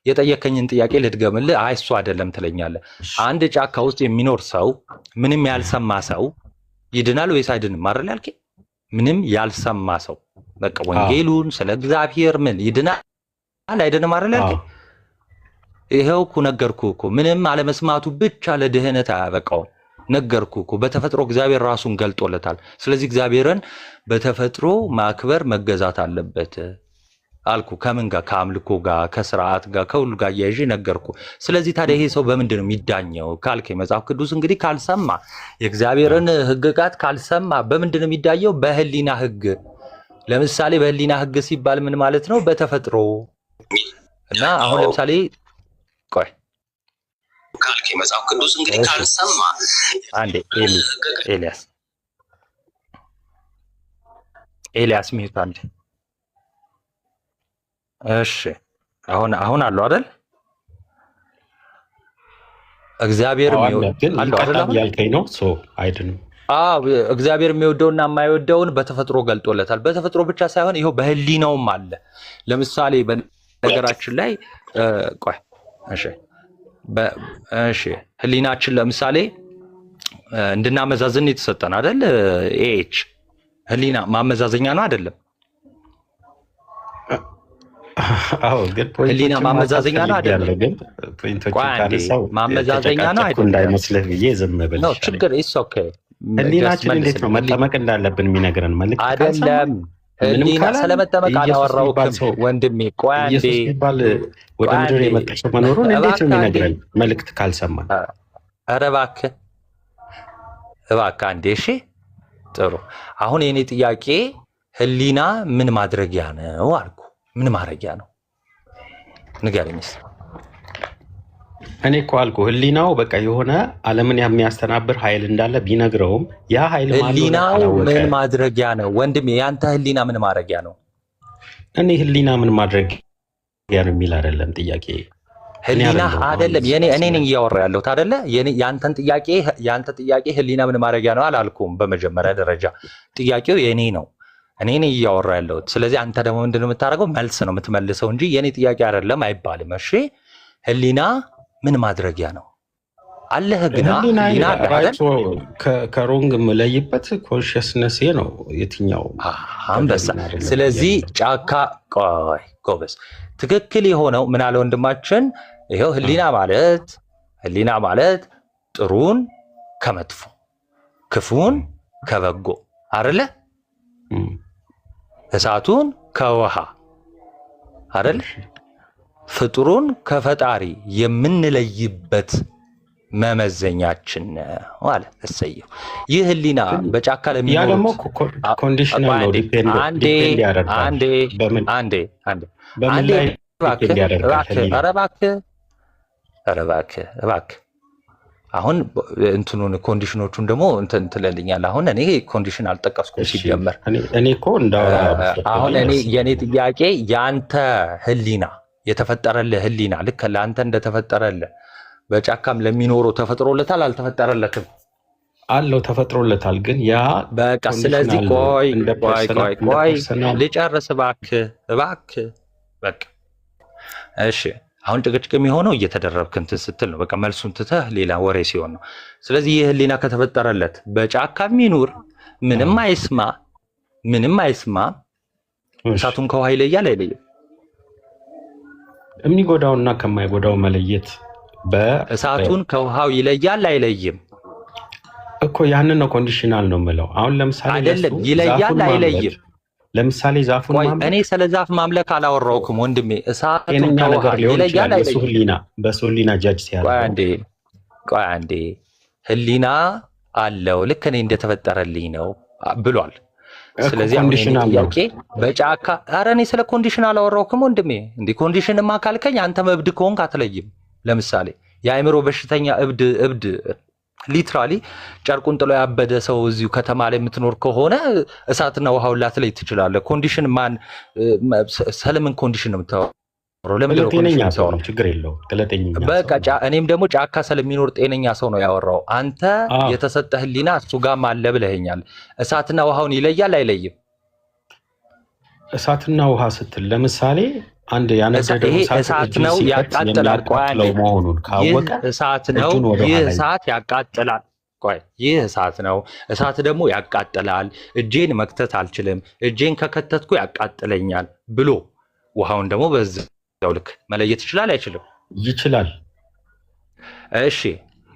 የጠየከኝን ጥያቄ ልድገምልህ። አይ እሱ አይደለም ትለኛለህ። አንድ ጫካ ውስጥ የሚኖር ሰው ምንም ያልሰማ ሰው ይድናል ወይስ አይድንም? አይደል ያልከኝ? ምንም ያልሰማ ሰው በቃ ወንጌሉን ስለ እግዚአብሔር ምን ይድናል አይድንም? አይደል ያልከኝ? ይሄው እኮ ነገርኩህ እኮ ምንም አለመስማቱ ብቻ ለድህነት አያበቃውም። ነገርኩህ እኮ በተፈጥሮ እግዚአብሔር ራሱን ገልጦለታል። ስለዚህ እግዚአብሔርን በተፈጥሮ ማክበር መገዛት አለበት አልኩ። ከምን ጋር? ከአምልኮ ጋር፣ ከስርዓት ጋር፣ ከሁሉ ጋር እያይዤ ነገርኩ። ስለዚህ ታዲያ ይሄ ሰው በምንድን ነው የሚዳኘው ካልከኝ፣ መጽሐፍ ቅዱስ እንግዲህ ካልሰማ የእግዚአብሔርን ሕግጋት ካልሰማ በምንድን ነው የሚዳኘው? በህሊና ሕግ። ለምሳሌ በህሊና ሕግ ሲባል ምን ማለት ነው? በተፈጥሮ እና አሁን ለምሳሌ ቆይ ካልከኝ መጽሐፍ ቅዱስ እንግዲህ ካልሰማ አንዴ ኤልያስ ሚዩት አንዴ። እሺ አሁን አለው አይደል? እግዚአብሔር ያልከኝ ነው ሶ አይድንም። እግዚአብሔር የሚወደውና የማይወደውን በተፈጥሮ ገልጦለታል። በተፈጥሮ ብቻ ሳይሆን ይኸው በህሊናውም አለ። ለምሳሌ በነገራችን ላይ ቆይ እሺ ህሊናችን ለምሳሌ እንድናመዛዝን የተሰጠን አይደል? ኤች ህሊና ማመዛዘኛ ነው አይደለም? አዎ ግን ህሊና ማመዛዘኛ ነው አይደለም? ግን ማመዛዘኛ ነው አይደለም? እንዳይመስልህ ብዬ ዝም ብል ነው። ችግር ኢትስ ኦኬ። ህሊናችን እንዴት ነው መጠመቅ እንዳለብን የሚነግረን መልእክት አይደለም? ህሊና ስለመጠመቅ አላወራሁም ወንድሜ። ቆይ አንዴ ወደ ምድር የመጣ ሰው መኖሩን እንዴት ነው የሚነግረን መልእክት ካልሰማን? ኧረ እባክህ አንዴ። እሺ ጥሩ። አሁን የኔ ጥያቄ ህሊና ምን ማድረጊያ ነው አልኩ። ምን ማድረጊያ ነው ንገረኝ። እኔ እኮ አልኩ ህሊናው በቃ የሆነ ዓለምን የሚያስተናብር ኃይል እንዳለ ቢነግረውም ያ ኃይል ህሊናው ምን ማድረጊያ ነው ወንድሜ? ያንተ ህሊና ምን ማድረጊያ ነው? እኔ ህሊና ምን ማድረጊያ ነው የሚል አይደለም ጥያቄ። ህሊና አይደለም እኔ ነኝ እያወራ ያለሁት አይደለ? ያንተ ጥያቄ ህሊና ምን ማድረጊያ ነው አላልኩም። በመጀመሪያ ደረጃ ጥያቄው የኔ ነው። እኔ ነኝ እያወራ ያለሁት። ስለዚህ አንተ ደግሞ ምንድነው የምታደርገው? መልስ ነው የምትመልሰው እንጂ የኔ ጥያቄ አይደለም አይባልም። እሺ ህሊና ምን ማድረጊያ ነው? አለህ ግን ህሊና ከሮንግ የምለይበት ኮንሽስነስ ነው የትኛው አንበሳ። ስለዚህ ጫካ ቆይ ጎበዝ፣ ትክክል የሆነው ምን አለ ወንድማችን? ይሄው ህሊና ማለት ጥሩን ከመጥፎ ክፉን ከበጎ አይደለ? እሳቱን ከውሃ አይደለ? ፍጡሩን ከፈጣሪ የምንለይበት መመዘኛችን ነው አለ። እሰየው። ይህ ህሊና በጫካ ለሚኖሩት ያ ደግሞ ኮንዲሽናል ነው። እባክህ አሁን እንትኑን ኮንዲሽኖቹን ደግሞ እንትን ትለልኛለህ። አሁን እኔ ኮንዲሽን አልጠቀስኩም ሲጀመር። እኔ እኮ እንዳወራ አሁን የኔ ጥያቄ ያንተ ህሊና የተፈጠረልህ ህሊና ልክ ለአንተ እንደተፈጠረልህ በጫካም ለሚኖረው ተፈጥሮለታል አልተፈጠረለትም? አለው ተፈጥሮለታል። ግን ያ በቃ ስለዚህ ቆይ ልጨርስ እባክህ በቃ እሺ። አሁን ጭቅጭቅ የሚሆነው እየተደረብክ እንትን ስትል ነው። በቃ መልሱን ትተህ ሌላ ወሬ ሲሆን ነው። ስለዚህ ይህ ህሊና ከተፈጠረለት በጫካ የሚኖር ምንም አይስማ እሳቱን ከውሃ ይለያል አይለይም? የሚጎዳውና ከማይጎዳው መለየት እሳቱን ከውሃው ይለያል አይለይም እኮ ያንን ነው ኮንዲሽናል ነው የምለው። አሁን ለምሳሌ አይደለም ይለያል አይለይም። ለምሳሌ ዛፉን ማምለክ እኔ ስለ ዛፍ ማምለክ አላወራሁም ወንድሜ። እሳቱን ከውሃ ይለያል አይለይም? በሱ ህሊና ጃጅ ሲያደርግ ቆይ አንዴ ህሊና አለው ልክ እኔ እንደተፈጠረልኝ ነው ብሏል። ስለዚህ አሁን ጥያቄ በጫካ ኧረ እኔ ስለ ኮንዲሽን አላወራሁም ወንድሜ። እንዴ ኮንዲሽንማ ካልከኝ አንተም እብድ ከሆንክ አትለይም። ለምሳሌ የአእምሮ በሽተኛ እብድ ሊትራሊ ጨርቁን ጥሎ ያበደ ሰው እዚሁ ከተማ ላይ የምትኖር ከሆነ እሳትና ውሃውን ላትለይ ትችላለህ። ኮንዲሽን ሰለምን ኮንዲሽን ነው የምታወራው? ችግር የለውም። በቃ እኔም ደግሞ ጫካ ስለሚኖር ጤነኛ ሰው ነው ያወራው። አንተ የተሰጠ ህሊና እሱ ጋር አለ ብለኸኛል። እሳትና ውሃውን ይለያል አይለይም? እሳትና ውሃ ስትል ለምሳሌ አንድ ያነደደው ይሄ እሳት እሳት እጁን ነው ሲከት ያቃጥላል። ቆይ አንዴ፣ የሚያቃጥለው መሆኑን ይህ ካወቀ እሳት ነው፣ እጁን ወደ ይህ ኋላ እሳት ያቃጥላል። ቆይ ይህ እሳት ነው፣ እሳት ደግሞ ያቃጥላል፣ እጄን መክተት አልችልም፣ እጄን ከከተትኩ ያቃጥለኛል ብሎ ውሃውን ደግሞ በዛው ልክ መለየት ይችላል አይችልም? ይችላል። እሺ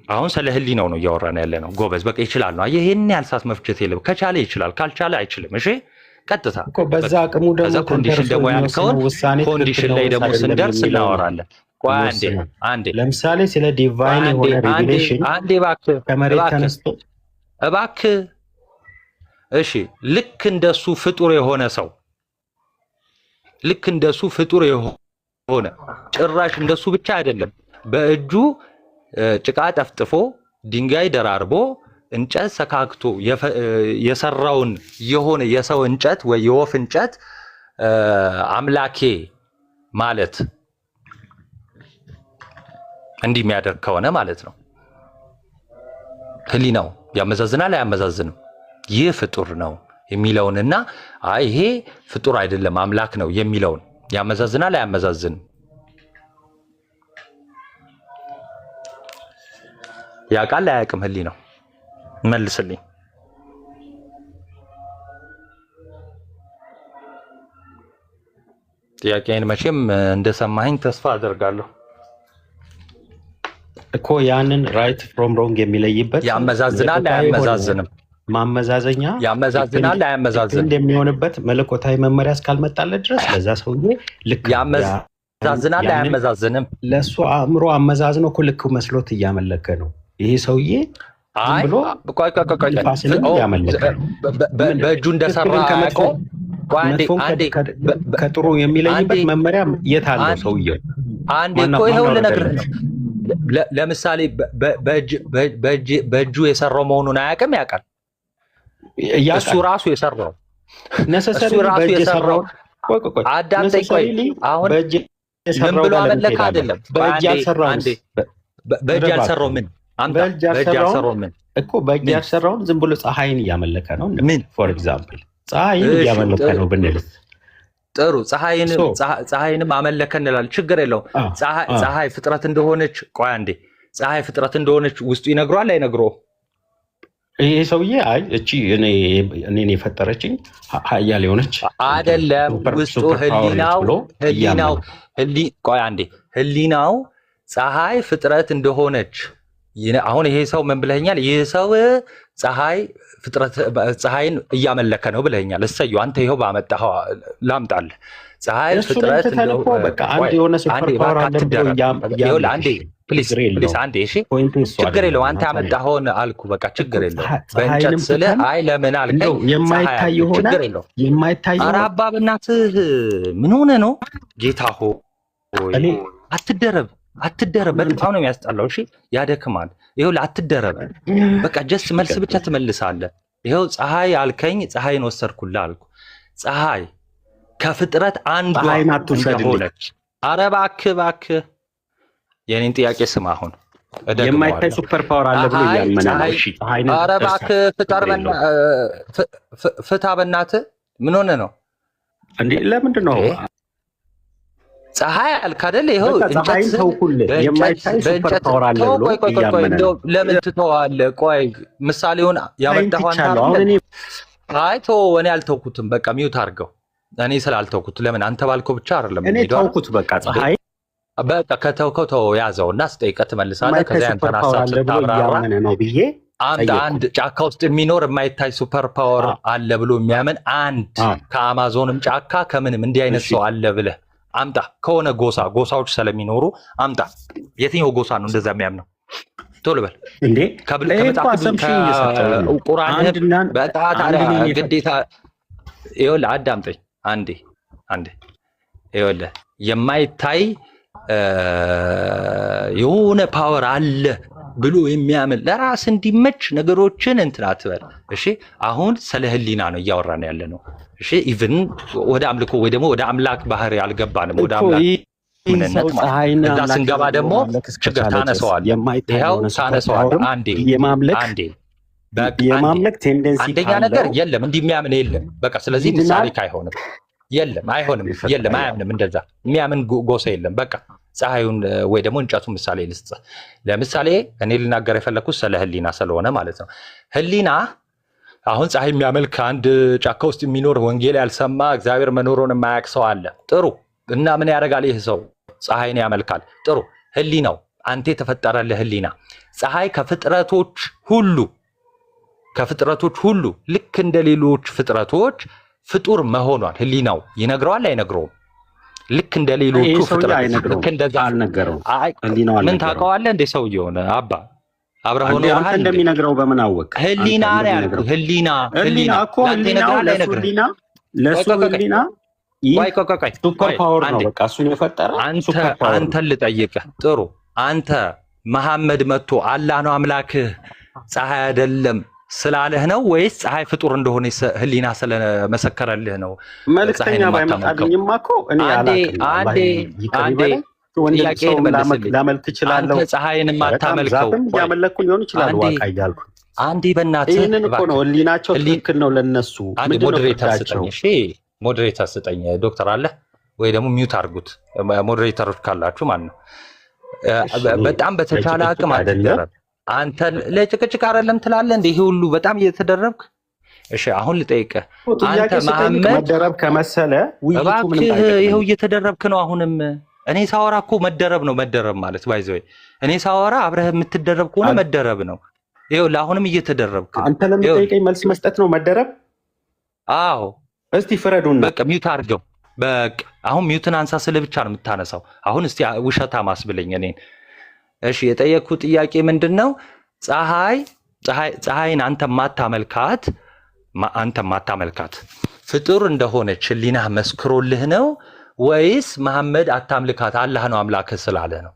አሁን ስለ ህሊናው ነው እያወራን ያለ ነው። ጎበዝ በቃ ይችላል ነው። አየህ ይሄን ያህል እሳት መፍጀት የለም። ከቻለ ይችላል፣ ካልቻለ አይችልም። እሺ ቀጥታ እኮ በዛ አቅሙ ደግሞ ከዛ ኮንዲሽን ደግሞ ያልከውን ኮንዲሽን ላይ ደግሞ ስንደርስ እናወራለን። ቆይ አንዴ ለምሳሌ ስለ ዲቫይን የሆነ ሬቪሌሽን አንዴ ከመሬት ተነስቶ እባክህ እሺ ልክ እንደሱ ፍጡር የሆነ ሰው ልክ እንደሱ ፍጡር የሆነ ጭራሽ እንደሱ ብቻ አይደለም በእጁ ጭቃ ጠፍጥፎ ድንጋይ ደራርቦ እንጨት ሰካክቶ የሰራውን የሆነ የሰው እንጨት ወይ የወፍ እንጨት አምላኬ ማለት እንዲህ የሚያደርግ ከሆነ ማለት ነው ህሊናው ያመዛዝናል አያመዛዝንም? ይህ ፍጡር ነው የሚለውንና አይ ይሄ ፍጡር አይደለም አምላክ ነው የሚለውን ያመዛዝናል አያመዛዝንም? ያውቃል አያውቅም? ህሊናው መልስልኝ። ጥያቄን መቼም እንደሰማኸኝ ተስፋ አደርጋለሁ እኮ ያንን ራይት ፍሮም ሮንግ የሚለይበት ያመዛዝናል አያመዛዝንም? ማመዛዘኛ ያመዛዝናል አያመዛዝንም? እንደሚሆንበት መለኮታዊ መመሪያ እስካልመጣለት ድረስ ለዛ ሰውዬ ልክ ያመዛዝናል አያመዛዝንም? ለእሱ አእምሮ አመዛዝነው እኮ ልክ መስሎት እያመለከ ነው ይሄ ሰውዬ ብሎ በእጁ እንደሰራ ከጥሩ የሚለይበት መመሪያ የት አለው ሰውዬው? አንዴ እኮ ይኸው ልነግርህ ነው። ለምሳሌ በእጁ የሰራው መሆኑን አያውቅም? ያውቃል። እሱ ራሱ የሰራው አዳምጠኝ። ቆይ አሁን ምን ብሎ አመለከ? አይደለም በእጅ ያልሰራው ምን በእጅ ያልሰራው ምን እኮ በእጅ ያልሰራውን ዝም ብሎ ፀሐይን እያመለከ ነው። ምን ፎር ኤግዛምፕል ፀሐይን እያመለከ ነው ብንል ጥሩ ፀሐይንም አመለከ እንላለን። ችግር የለውም። ፀሐይ ፍጥረት እንደሆነች ቆይ አንዴ ፀሐይ ፍጥረት እንደሆነች ውስጡ ይነግሯል አይነግረውም? ይሄ ሰውዬ አይ እቺ እኔን የፈጠረችኝ ኃያል የሆነች አይደለም። ውስጡ ቆይ አንዴ ህሊናው ፀሐይ ፍጥረት እንደሆነች አሁን ይሄ ሰው ምን ብለኸኛል? ይህ ሰው ፀሐይን እያመለከ ነው ብለኸኛል። እሰየው አንተ ይኸው ባመጣኸው ላምጣልህ። ፀሐይ ፍጥረት ችግር የለውም። አንተ ያመጣኸውን አልኩ በቃ ችግር የለውም። በእንጨት ስልህ አይ ለምን አልከኝ? የማይታይ የሆነ የማይታይ ኧረ አባ በእናትህ ምን ሆነ ነው? ጌታ ሆይ አትደረብ። በጣም ነው የሚያስጠላው። እሺ ያደክማል። ይኸውልህ አትደረብ። በቃ ጀስት መልስ ብቻ ትመልሳለህ። ይኸው ፀሐይ አልከኝ፣ ፀሐይን ወሰድኩልህ አልኩ። ፀሐይ ከፍጥረት አንዷ ሆነች። ኧረ እባክህ የኔን ጥያቄ ስማ። አሁን የማይታይ ሱፐር ፓወር አለ ብሎ እያመነ ነው። እሺ ኧረ እባክህ ፍታ በእናትህ። ምን ሆነ ነው እንዴ? ለምንድን ነው ፀሐይ አልክ አይደል? ይኸው ፀሐይን ተውኩልህ። የማይታይ ሱፐር ፓወር አለ ብሎ እያመነ ነው። ለምን ትተዋለህ? ቆይ ምሳሌውን ያመጣኸው አንተ አይደል? አይ ተወው፣ እኔ አልተውኩትም። በቃ ሚውት አድርገው። እኔ ስላልተውኩት ለምን አንተ ባልከው ብቻ አይደለም እኔ ተውኩት። በቃ ፀሐይ በቃ ከተውከው ተወው፣ ያዘው እና ስጠይቀህ ትመልሳለህ። ከዚያ አንተን ሀሳብ ስታብራራ ነው ብዬ አንድ ጫካ ውስጥ የሚኖር የማይታይ ሱፐር ፓወር አለ ብሎ የሚያምን አንድ ከአማዞንም ጫካ ከምንም እንዲህ አይነት ሰው አለ ብለህ አምጣ። ከሆነ ጎሳዎች ስለሚኖሩ አምጣ። የትኛው ጎሳ ነው እንደዛ የሚያምነው? ቶሎ በል እንዴ። ቁርአን በጣም ግዴታ። ይኸውልህ አዳምጠኝ አንዴ። ይኸውልህ የማይታይ የሆነ ፓወር አለ ብሎ የሚያምን ለራስ እንዲመች ነገሮችን እንትን አትበል። እሺ አሁን ስለ ህሊና ነው እያወራን ያለ ነው። እሺ ኢቭን ወደ አምልኮ ወይ ደግሞ ወደ አምላክ ባህሪ አልገባንም። ወደ አምላክ ምንነት እዛ ስንገባ ደግሞ ችግር ታነሰዋለህ። ይኸው ታነሰዋለህ። አንዴ የማምለክ ቴንደንሲ አንደኛ ነገር የለም እንዲህ የሚያምን የለም። በቃ ስለዚህ ምሳሌ አይሆንም። የለም አይሆንም፣ የለም አያምንም። እንደዛ የሚያምን ጎሳ የለም። በቃ ፀሐዩን ወይ ደግሞ እንጨቱን ምሳሌ ልስጥ። ለምሳሌ እኔ ልናገር የፈለኩት ስለ ህሊና ስለሆነ ማለት ነው። ህሊና አሁን ፀሐይ የሚያመልክ አንድ ጫካ ውስጥ የሚኖር ወንጌል ያልሰማ እግዚአብሔር መኖሩን የማያውቅ ሰው አለ። ጥሩ። እና ምን ያደርጋል ይህ ሰው? ፀሐይን ያመልካል። ጥሩ። ህሊናው አንተ የተፈጠረልህ ህሊና ፀሐይ ከፍጥረቶች ሁሉ ልክ እንደ ሌሎች ፍጥረቶች ፍጡር መሆኗን ህሊናው ይነግረዋል አይነግረውም? ልክ እንደ ሌሎቹ ፍጥረቶች ልክ እንደዛ አልነገረውም። ምን ታውቀዋለህ እንደ ሰውየውን አባ አብረህ ሆኖ አንተ እንደሚነግረው በምን አወቅ? ህሊና ነው ያልኩህ። ህሊና እኮ ህሊና ለሱ ህሊና ሱፐር ፓወር ነው። በቃ እሱን የፈጠረ አንተን ልጠይቅህ። ጥሩ። አንተ መሐመድ መጥቶ አላህ ነው አምላክህ ፀሐይ አይደለም ስላለህ ነው ወይስ ፀሐይ ፍጡር እንደሆነ ህሊና ስለመሰከረልህ ነው? መልእክተኛ ባይመጣልኝማ እኮ እኔ ላመልክ እችላለሁ። አንተ ፀሐይን የማታመልከው እያመለኩ ሊሆን ይችላል። ዋቃ እያልኩ አንዴ በእናትህ ይህንን እኮ ነው ህሊናቸው ትክክል ነው ለነሱ። ሞዴሬተር ስጠኝ ዶክተር አለ ወይ ደግሞ ሚውት አድርጉት ሞዴሬተሮች ካላችሁ ማለት ነው። በጣም በተቻለ አቅም አትደረብ። አንተ ለጭቅጭቅ አይደለም ትላለህ እንዴ? ይሄ ሁሉ በጣም እየተደረብክ። እሺ አሁን ልጠይቅህ፣ አንተ መሐመድ መደረብ ከመሰለ እባክህ ይሄው እየተደረብክ ነው። አሁንም እኔ ሳወራ እኮ መደረብ ነው። መደረብ ማለት ባይዘው እኔ ሳወራ አብረህ የምትደረብ ከሆነ መደረብ ነው። ይሄው ለአሁንም እየተደረብክ ነው። አንተ ለምትጠይቀኝ መልስ መስጠት ነው መደረብ? አዎ እስቲ ፍረዱና በቃ ሚውት አድርገው። በቃ አሁን ሚውትን አንሳ ስለ ብቻ ነው የምታነሳው። አሁን እስቲ ውሸታም አስብለኝ እኔን። እሺ የጠየቅኩት ጥያቄ ምንድነው? ፀሐይን አንተ ማታመልካት ፍጡር እንደሆነች ህሊናህ መስክሮልህ ነው ወይስ መሐመድ አታምልካት አላህ ነው አምላክህ ስላለ ነው?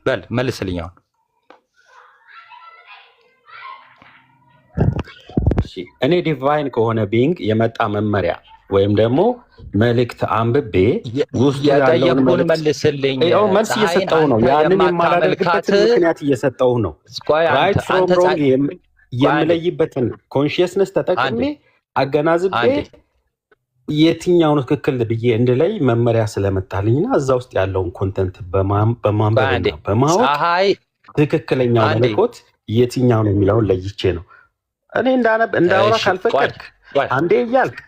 በል መልስልኝ። አሁን እኔ ዲቫይን ከሆነ ቢንግ የመጣ መመሪያ ወይም ደግሞ መልእክት አንብቤ ውስጥ ያለውን መልስልኝ። መልስ እየሰጠው ነው። ያንን የማላደርግበት ምክንያት እየሰጠው ነው። ራይት ፍሮም ሮንግ የምለይበትን ኮንሽየስነስ ተጠቅሜ አገናዝቤ የትኛውን ትክክል ብዬ እንድለይ መመሪያ ስለመጣልኝና እዛ ውስጥ ያለውን ኮንተንት በማንበብና በማወቅ ትክክለኛው መለኮት የትኛው ነው የሚለውን ለይቼ ነው እኔ እንዳወራ ካልፈቀድክ አንዴ እያልክ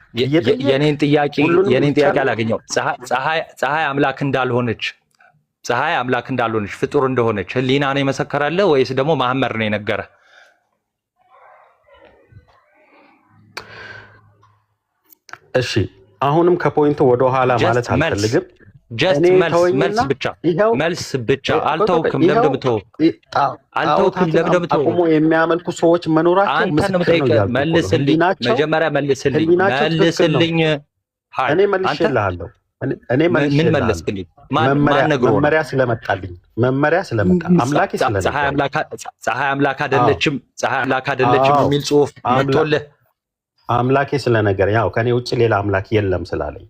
የኔን ጥያቄ አላገኘው። ፀሐይ አምላክ እንዳልሆነች ፍጡር እንደሆነች ህሊና ነው የመሰከራለ ወይስ ደግሞ መሐመድ ነው የነገረ? እሺ አሁንም ከፖይንቱ ወደ ኋላ ማለት አልፈልግም። ጀስት መልስ ብቻ አልተውክም። ለምደምተው አቁሞ የሚያመልኩ ሰዎች መኖራቸው መልስልኝ። መጀመሪያ መልስልኝ። እኔ መልሼልሃለሁ። ምን መለስክልኝ? መመሪያ ስለመጣልኝ አምላኬ ፀሐይ አምላክ አይደለችም የሚል ጽሑፍ መጥቶልህ አምላኬ ስለነገረኝ ያው ከኔ ውጭ ሌላ አምላክ የለም ስላለኝ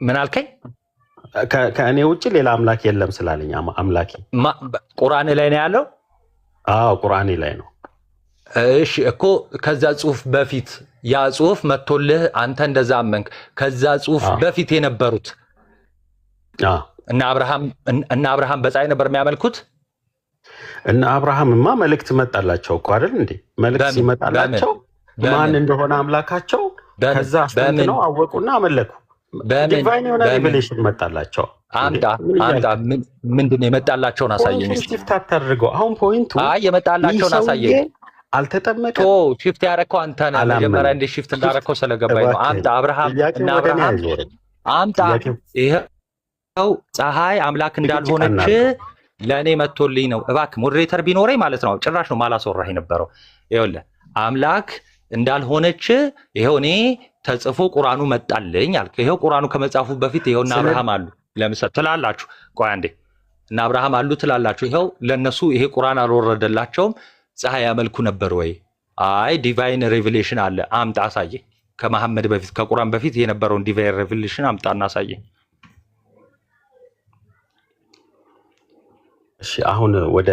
ምን አልከኝ? ከእኔ ውጭ ሌላ አምላክ የለም ስላለኝ አምላኬ ቁርአን ላይ ነው ያለው። አዎ ቁርአን ላይ ነው። እሺ እኮ ከዛ ጽሑፍ በፊት ያ ጽሑፍ መጥቶልህ አንተ እንደዛ አመንክ። ከዛ ጽሑፍ በፊት የነበሩት እና አብርሃም በፀሐይ ነበር የሚያመልኩት። እና አብርሃምማ መልእክት መጣላቸው እኮ አይደል እንዴ? መልእክት ሲመጣላቸው ማን እንደሆነ አምላካቸው ከዛ አስተንትነው አወቁና አመለኩ። ዲቫይን የሆነ ሪቨሌሽን መጣላቸው። አምጣ ምንድን ነው የመጣላቸውን አሳየኝ። ሽፍት አታድርገው። አሁን ፖይንቱ የመጣላቸውን አሳየኝ። አልተጠመቀም። ሽፍት ያደረከው አንተ ነህ። መጀመሪያ እንደ ሽፍት እንዳደረከው ስለገባኝ ነው። አምጣ አብርሃም አምጣ። ይኸው ፀሐይ አምላክ እንዳልሆነች ለእኔ መጥቶልኝ ነው። እባክህ ሞዴሬተር ቢኖረኝ ማለት ነው ጭራሽ ነው ማላስወራህ የነበረው። ይኸውልህ አምላክ እንዳልሆነች ይኸው እኔ ተጽፎ ቁርአኑ መጣልኝ አልክ። ይኸው ቁርአኑ ከመጻፉ በፊት ይኸውና አብርሃም አሉ ለምሳሌ ትላላችሁ። ቆይ አንዴ እና አብርሃም አሉ ትላላችሁ። ይኸው ለነሱ ይሄ ቁርአን አልወረደላቸውም። ፀሐይ ያመልኩ ነበር ወይ? አይ ዲቫይን ሬቨሌሽን አለ። አምጣ አሳየኝ። ከመሐመድ በፊት ከቁርአን በፊት የነበረውን ዲቫይን ሬቨሌሽን አምጣና አሳየኝ። እሺ አሁን ወደ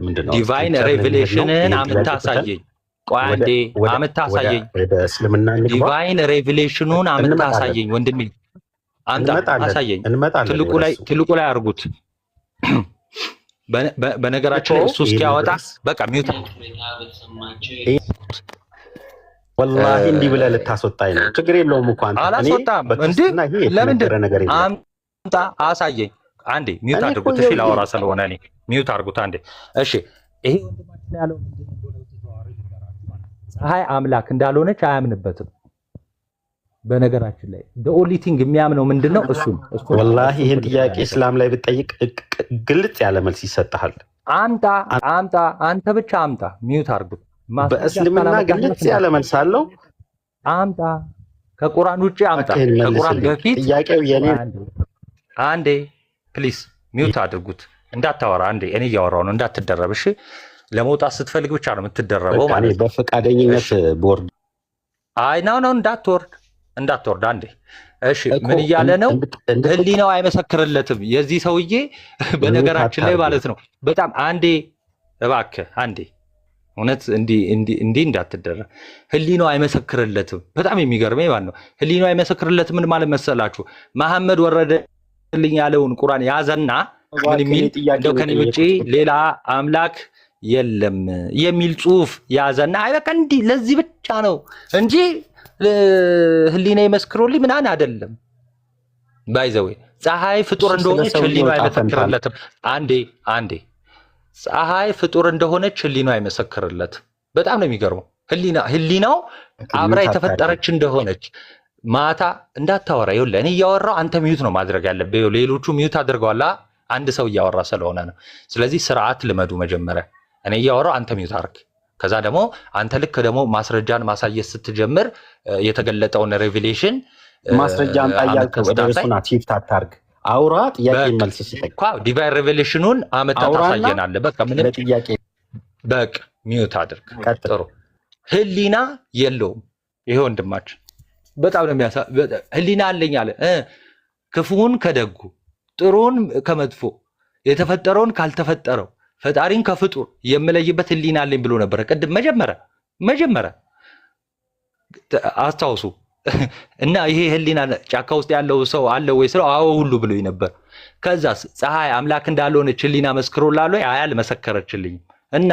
ምንድነው ዲቫይን ሬቨሌሽንን አምጣ አሳየኝ። ቆይ አንዴ አምታሳየኝ። ወደ እስልምና ዲቫይን ሬቪሌሽኑን አምታሳየኝ ወንድሜ። አምጣ አሳየኝ። ትልቁ ላይ አድርጉት። በነገራችን ላይ እሱ እስኪያወጣ በቃ ሚውት። ወላሂ እንዲህ ብለህ ልታስወጣኝ ነው። ችግር የለውም እኮ አንተ። አላስወጣም እንዴ? ለምንድን አምጣ አሳየኝ። አንዴ ሚውት አድርጉት። እሺ ላወራ ስለሆነ እኔ ሚውት አድርጉት አንዴ። እሺ ይሄ ወንድማችን ያለው ፀሐይ አምላክ እንዳልሆነች አያምንበትም። በነገራችን ላይ the ቲንግ የሚያምነው ምንድነው? እሱ ወላሂ ይሄን ጥያቄ እስላም ላይ ብትጠይቅ ግልጽ ያለ መልስ ይሰጣል። አምጣ አንተ ብቻ አምጣ። ሚውት አድርጉት። በእስልምና ግልጽ ያለ መልስ አለው። አምጣ። ከቁርአን ውጪ አምጣ። ከቁርአን በፊት ጥያቄው የኔ አንዴ ፕሊስ ሚውት አድርጉት። እንዳታወራ አንዴ። እኔ እያወራሁ ነው፣ እንዳትደረብ። እሺ ለመውጣት ስትፈልግ ብቻ ነው የምትደረበው ማለት ነው። በፈቃደኝነት ቦርድ አይ ነው እንዳትወርድ አንዴ። እሺ ምን እያለ ነው? ህሊናው አይመሰክርለትም የዚህ ሰውዬ። በነገራችን ላይ ማለት ነው በጣም አንዴ እባክህ አንዴ እውነት እንዲህ እንዳትደረግ። ህሊናው አይመሰክርለትም። በጣም የሚገርመኝ ማለት ነው ህሊናው አይመሰክርለትም ምን ማለት መሰላችሁ? መሐመድ ወረደልኝ ያለውን ቁርአን ያዘና ምን የሚል እንደው ከኔ ውጪ ሌላ አምላክ የለም የሚል ጽሁፍ ያዘና አይ በቃ እንዲህ ለዚህ ብቻ ነው እንጂ ህሊና ይመስክሩልኝ ምናምን አይደለም። ባይዘው ፀሐይ ፍጡር እንደሆነች ህሊናው አይመሰክርለትም። አንዴ ፀሐይ ፍጡር እንደሆነች ህሊናው አይመሰክርለትም። በጣም ነው የሚገርመው። ህሊናው አብራ የተፈጠረች እንደሆነች ማታ እንዳታወራ። ይኸውልህ እኔ እያወራሁ አንተ ሚዩት ነው ማድረግ ያለብህ። ሌሎቹ ሚዩት አድርገዋላ። አንድ ሰው እያወራ ስለሆነ ነው። ስለዚህ ስርዓት ልመዱ መጀመሪያ። እኔ እያወራሁ አንተ ሚዩት አድርግ። ከዛ ደግሞ አንተ ልክ ደግሞ ማስረጃን ማሳየት ስትጀምር የተገለጠውን ሬቪሌሽን ማስረጃ አምጣ እያልክ ወደ እሱና ቲፍት አታርግ። አውራ ጥያቄ መልስ ስጠኝ። ዲቫይን ሬቪሌሽኑን አመጣ ታሳየናለህ። በቃ ምን ጥያቄ በቃ ሚዩት አድርግ። ጥሩ ህሊና የለውም ይሄ ወንድማችን። በጣም ነው ህሊና አለኝ አለ። ክፉን ከደጉ ጥሩን ከመጥፎ የተፈጠረውን ካልተፈጠረው ፈጣሪን ከፍጡር የምለይበት ህሊና አለኝ ብሎ ነበረ ቅድም መጀመሪያ አስታውሱ። እና ይሄ ህሊና ጫካ ውስጥ ያለው ሰው አለ ወይ ስለው አዎ ሁሉ ብሎኝ ነበር። ከዛ ፀሐይ አምላክ እንዳልሆነች ህሊና መስክሮላል ወይ? አይ አልመሰከረችልኝም። እና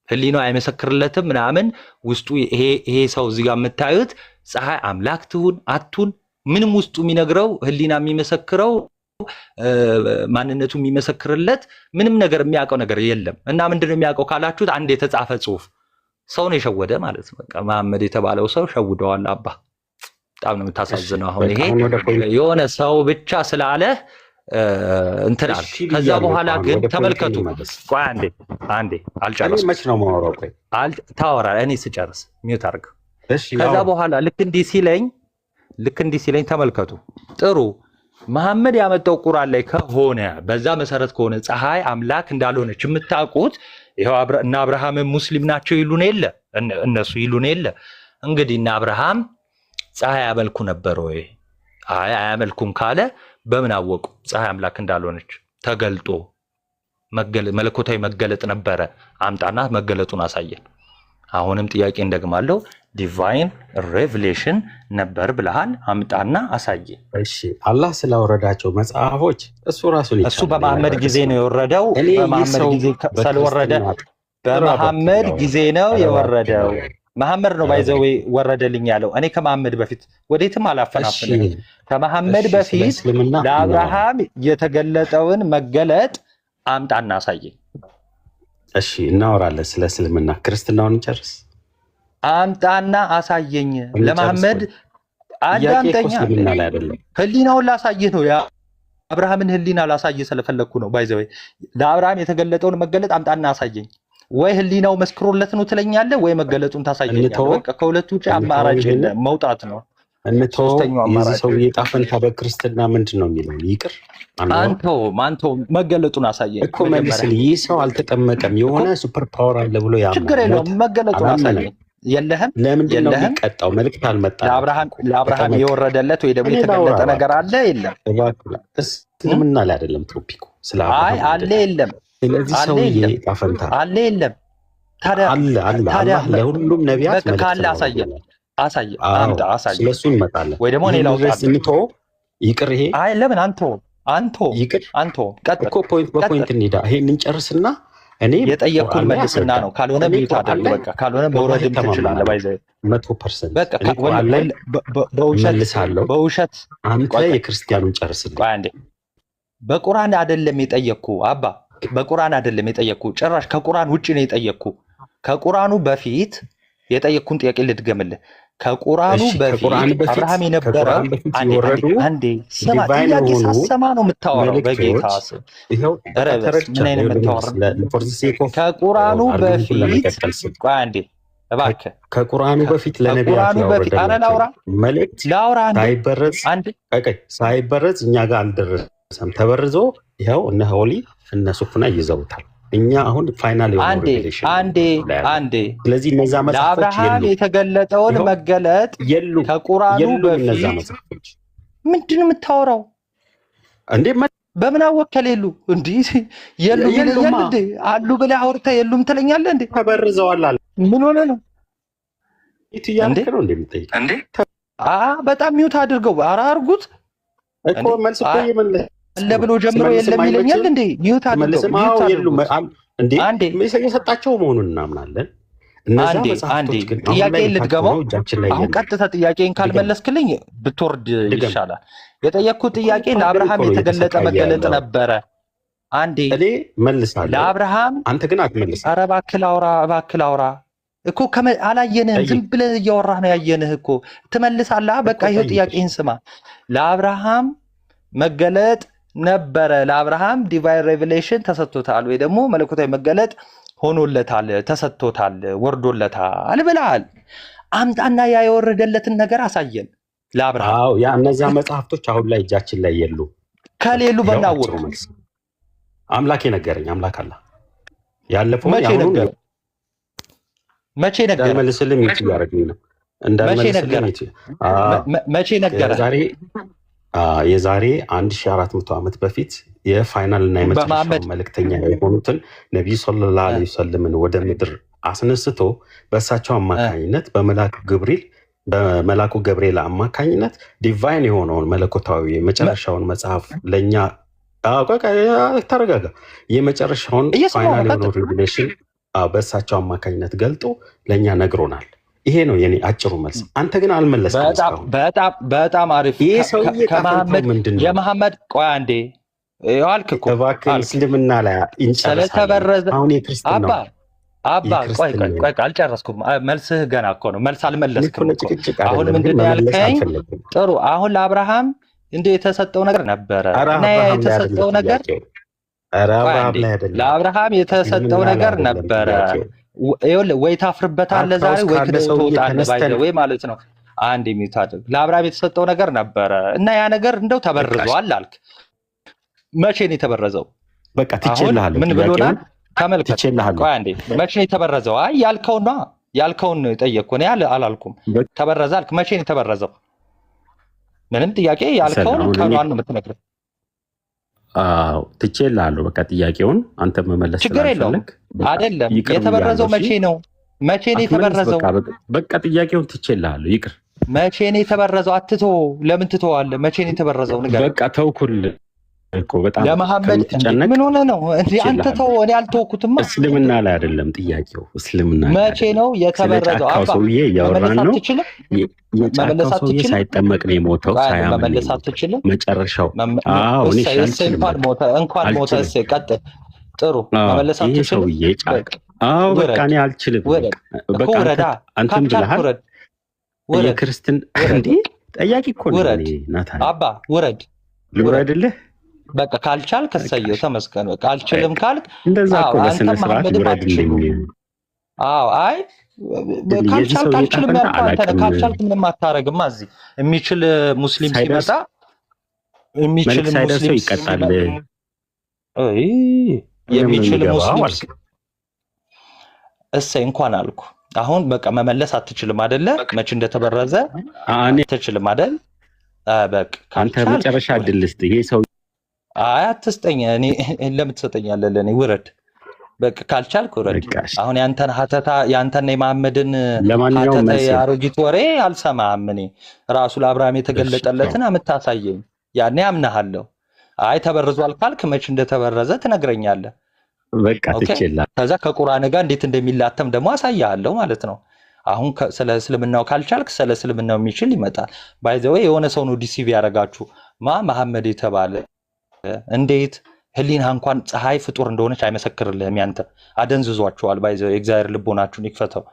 ህሊናው አይመሰክርለትም ምናምን ውስጡ ይሄ ሰው እዚህ ጋር የምታዩት ፀሐይ አምላክ ትሁን አቱን ምንም ውስጡ የሚነግረው ህሊና የሚመሰክረው ማንነቱ የሚመሰክርለት ምንም ነገር የሚያውቀው ነገር የለም። እና ምንድነው የሚያውቀው ካላችሁት አንድ የተጻፈ ጽሁፍ ሰው ነው የሸወደ ማለት ነው። በቃ መሐመድ የተባለው ሰው ሸውደዋል። አባ በጣም ነው የምታሳዝነው። አሁን ይሄ የሆነ ሰው ብቻ ስላለ እንትናል። ከዛ በኋላ ግን ተመልከቱ። ቆይ አንዴ አልጨረስኩም። መች ነው የማወራው? ቆይ ታወራለህ። እኔ ስጨርስ ሚውት አድርግ። ከዛ በኋላ ልክ እንዲህ ሲለኝ ተመልከቱ። ጥሩ መሐመድ ያመጣው ቁርአን ላይ ከሆነ በዛ መሰረት ከሆነ ፀሐይ አምላክ እንዳልሆነች የምታውቁት ይሄው እና አብርሃም ሙስሊም ናቸው ይሉን የለ እነሱ ይሉን የለ። እንግዲህ እና አብርሃም ፀሐይ ያመልኩ ነበር ወይ? አይ አያመልኩም ካለ በምን አወቁ ፀሐይ አምላክ እንዳልሆነች? ተገልጦ መለኮታዊ መገለጥ ነበረ። አምጣና መገለጡን አሳየን። አሁንም ጥያቄ እንደግማለሁ። ዲቫይን ሬቪሌሽን ነበር ብለሃል። አምጣና አሳየን። እሺ አላህ ስላወረዳቸው መጽሐፎች እሱ በመሐመድ ጊዜ ነው የወረደው። በመሐመድ ጊዜ ስለወረደ በመሐመድ ጊዜ ነው የወረደው። መሐመድ ነው ባይዘው ወረደልኝ ያለው። እኔ ከመሐመድ በፊት ወዴትም አላፈናፍንም። ከመሐመድ በፊት ለአብርሃም የተገለጠውን መገለጥ አምጣና አሳየን። እሺ እናወራለን ስለ እስልምና። ክርስትናውን እንጨርስ። አምጣና አሳየኝ። ለመሐመድ አዳምጠኛ። ህሊናውን ላሳይህ ነው። የአብርሃምን ህሊና ላሳይህ ስለፈለግኩ ነው። ባይዘው ለአብርሃም የተገለጠውን መገለጥ አምጣና አሳየኝ። ወይ ህሊናው መስክሮለት ነው ትለኛለህ፣ ወይ መገለጡን ታሳየኛለህ። በቃ ከሁለቱ ውጪ አማራጭ የለም፣ መውጣት ነው። የዚህ ሰው ዕጣ ፈንታ በክርስትና ምንድን ነው የሚለው ይቅር። አንተው መገለጡን አሳየኝ እኮ መልስልኝ። ይህ ሰው አልተጠመቀም፣ የሆነ ሱፐር ፓወር አለ ብሎ ያምናል። ችግር የለውም፣ መገለጡን አሳየኝ። የለህም? ለምንድን ነው የሚቀጣው? መልዕክት አልመጣም። ለአብርሃም የወረደለት ወይ ደግሞ የተገለጠ ነገር አለ? የለም። እስልምና ላይ አይደለም ቶፒኩ። አይ አለ የለም። ስለዚህ ሰውዬ ዕጣ ፈንታ አለ የለም። ታዲያ አላህ ለሁሉም ነቢያት ካለ አሳየ ስለሱ እንመጣለን ወይ ደግሞ ሌላው እንቶ ይቅር ይሄ አይ ለምን አንቶ ይቅር ቀጥል እኮ ፖይንት በፖይንት እንሂዳ ይሄን እንጨርስና እኔ የጠየቅኩን መልስና ነው ካልሆነ ቢታ አደረገ በቃ ካልሆነ መውረድም ትችላለህ ባይዘይ 100% በቃ በውሸት አንተ የክርስቲያኑን ጨርስልኝ አንዴ በቁርአን አይደለም የጠየቅኩ አባ በቁርአን አይደለም የጠየቅኩ ጭራሽ ከቁርአን ውጪ ነው የጠየቅኩ ከቁርአኑ በፊት የጠየቅኩን ጥያቄ ልድገምልህ ከቁርአኑ በፊት አብርሃም የነበረ አንዴ ስማ ጥያቄ ሳሰማ ነው የምታወራው በጌታ ስም ይሄው ምን አይነት የምታወራው ከቁርአኑ በፊት አንዴ እባክህ ከቁርአኑ በፊት ለነቢያት ያወረደ መልእክት ሳይበረዝ እኛ ጋር አልደረሰም ተበርዞ ይኸው እነ ሆሊ እነ ሱፍና ይዘውታል እኛ አሁን ፋይናል አንዴ ስለዚህ እነዛ መጽሐፎች ለአብርሃም የተገለጠውን መገለጥ ከቁርአኑ በፊት ምንድን ነው የምታወራው እንዴ በምን አወከለ የሉ እንዴ የሉም እንዴ አሉ ብለህ አውርተህ የሉም ትለኛለህ እንዴ ተበርዘዋል አለ ምን ሆነ ነው ይትያልከ ነው እንደምትጠይቅ እንዴ በጣም ሚውት አድርገው አርጉት እኮ መልስ እኮ ይመለስ አለ ብሎ ጀምሮ የለም ይለኛል እንዴ ሚውት አድርገው እንዴ የሰጣቸው መሆኑን እናምናለን እነዛ መጽሐፍቶች ግን ጥያቄ ልትገባው አሁን ቀጥታ ጥያቄን ካልመለስክልኝ ብትወርድ ይሻላል የጠየቅኩት ጥያቄ ለአብርሃም የተገለጠ መገለጥ ነበረ አንዴ እኔ መልሳለሁ ለአብርሃም አንተ ግን አትመልስ ኧረ እባክህ ላውራ እኮ አላየንህም ዝም ብለህ እያወራህ ነው ያየንህ እኮ ትመልሳለህ በቃ ይሄው ጥያቄህን ስማ ለአብርሃም መገለጥ ነበረ ለአብርሃም ዲቫይን ሬቨሌሽን ተሰጥቶታል ወይ ደግሞ መለኮታዊ መገለጥ ሆኖለታል ተሰጥቶታል ወርዶለታል ብለሃል አምጣና ያ የወረደለትን ነገር አሳየን ለአብርሃም ያ እነዛ መጽሐፍቶች አሁን ላይ እጃችን ላይ የሉ ከሌሉ በናውር አምላክ የነገረኝ አምላክ አለ ያለፈው መቼ ነገር መልስልኝ ያረጋግኝ ነው መቼ ነገር የዛሬ 1400 ዓመት በፊት የፋይናል እና የመጨረሻው መልእክተኛ የሆኑትን ነብዩ ሰለላሁ ዐለይሂ ወሰለም ወደ ምድር አስነስቶ በእሳቸው አማካኝነት በመላኩ ገብርኤል አማካኝነት ዲቫይን የሆነውን መለኮታዊ የመጨረሻውን መጽሐፍ ለኛ ተረጋጋ የመጨረሻውን ፋይናል የሆነውን ሪቪሌሽን በእሳቸው አማካኝነት ገልጦ ለኛ ነግሮናል ይሄ ነው የኔ አጭሩ መልስ አንተ ግን አልመለስክም በጣም አሪፍ የመሐመድ ቆይ አንዴ ያልክኩ እስልምና ላይ ስለተበረዘ አሁን የክርስቲያና አባ ቆይ አልጨረስኩም መልስህ ገና እኮ ነው መልስ አልመለስክም አሁን ምንድነው ያልከኝ ጥሩ አሁን ለአብርሃም እንደ የተሰጠው ነገር ነበረ እና የተሰጠው ነገር ለአብርሃም የተሰጠው ነገር ነበረ ወይ ታፍርበታለህ ዛሬ ወይ ትወጣለህ ባይዘው ወይ ማለት ነው አንድ የሚታደግ ለአብርሃም የተሰጠው ነገር ነበረ እና ያ ነገር እንደው ተበርዟል አልክ መቼ ነው የተበረዘው በቃ ትችላለህ ምን ብሎናል ተመልከት ቆይ አንዴ መቼ ነው የተበረዘው አይ ያልከውን ነው የጠየቅኩህ እኔ አላልኩም ተበረዘ አልክ መቼ ነው የተበረዘው ምንም ጥያቄ ያልከውን ቀኗን ነው የምትነግረው ትችላለህ በቃ ጥያቄውን አንተ መመለስ ችግር የለውም አይደለም የተበረዘው መቼ ነው የተበረዘው በቃ ጥያቄውን ትችላለህ ይቅር መቼ ነው የተበረዘው አትቶ ለምን ትተዋለህ መቼ ነው የተበረዘው ነገር በቃ ተውኩልህ እኮ በጣም ለመሐመድ ምን ሆነ ነው እንዴ አንተ ተው እኔ አልተውኩትም እስልምና ላይ አይደለም ጥያቄው እስልምና መቼ ነው የተበረዘው አባ ሰውዬ ያወራን ነው መመለስ አትችልም ሳይጠመቅ ነው የሞተው መመለስ አትችልም መጨረሻው እኔ እንኳን ሞተ ቀጥል ጥሩ መመለስ አትችልም ሰውዬ ጫቅ በቃ እኔ አልችልም በቃ አንተም ብለሃል የክርስቲያን እንዴ ጠያቂ እኮ ነው ናታን አባ ውረድልህ በቃ ካልቻል ከሰየው ተመስገን በቃ አልችልም ካልክ እንደዛ እኮ በስነ ስርዓት ውረድልኝ አይ ካልቻልክ አልችልም ያልከው አንተ ነህ ካልቻልክ ምንም አታረግማ እዚህ የሚችል ሙስሊም ሲመጣ የሚችል ሙስሊም ይቀጣል የሚችል ሙስሊም እሰይ እንኳን አልኩ አሁን በቃ መመለስ አትችልም አይደለ መቼ እንደተበረዘ አትችልም አይደል በቃ አንተ መጨረሻ እድል ልስጥ ይሄ ሰው አትስጠኝ እኔ ለምን ትሰጠኛለህ ለኔ ውረድ በቃ ካልቻልክ ወረድ። አሁን ያንተን ሀተታ ያንተን የመሐመድን ለማንኛውም ሀተታ ያሮጊት ወሬ አልሰማም። እኔ ራሱ ለአብርሃም የተገለጠለትን አምታሳየኝ፣ ያኔ አምናለሁ። አይ ተበርዟል ካልክ መች እንደተበረዘ ትነግረኛለህ። በቃ ትችላለህ። ከዛ ከቁርአን ጋር እንዴት እንደሚላተም ደግሞ አሳያለሁ ማለት ነው። አሁን ስለ እስልምናው ካልቻልክ ስለ እስልምናው የሚችል ይመጣል። ባይ ዘ ዌይ የሆነ ሰው ነው ዲሲቪ ያደርጋችሁ መሐመድ የተባለ እንዴት ህሊና እንኳን ፀሐይ ፍጡር እንደሆነች አይመሰክርልህም። ያንተ አደንዝዟቸዋል። ባይ ዘ ዌይ እግዚአብሔር ልቦናችሁን ይክፈተው።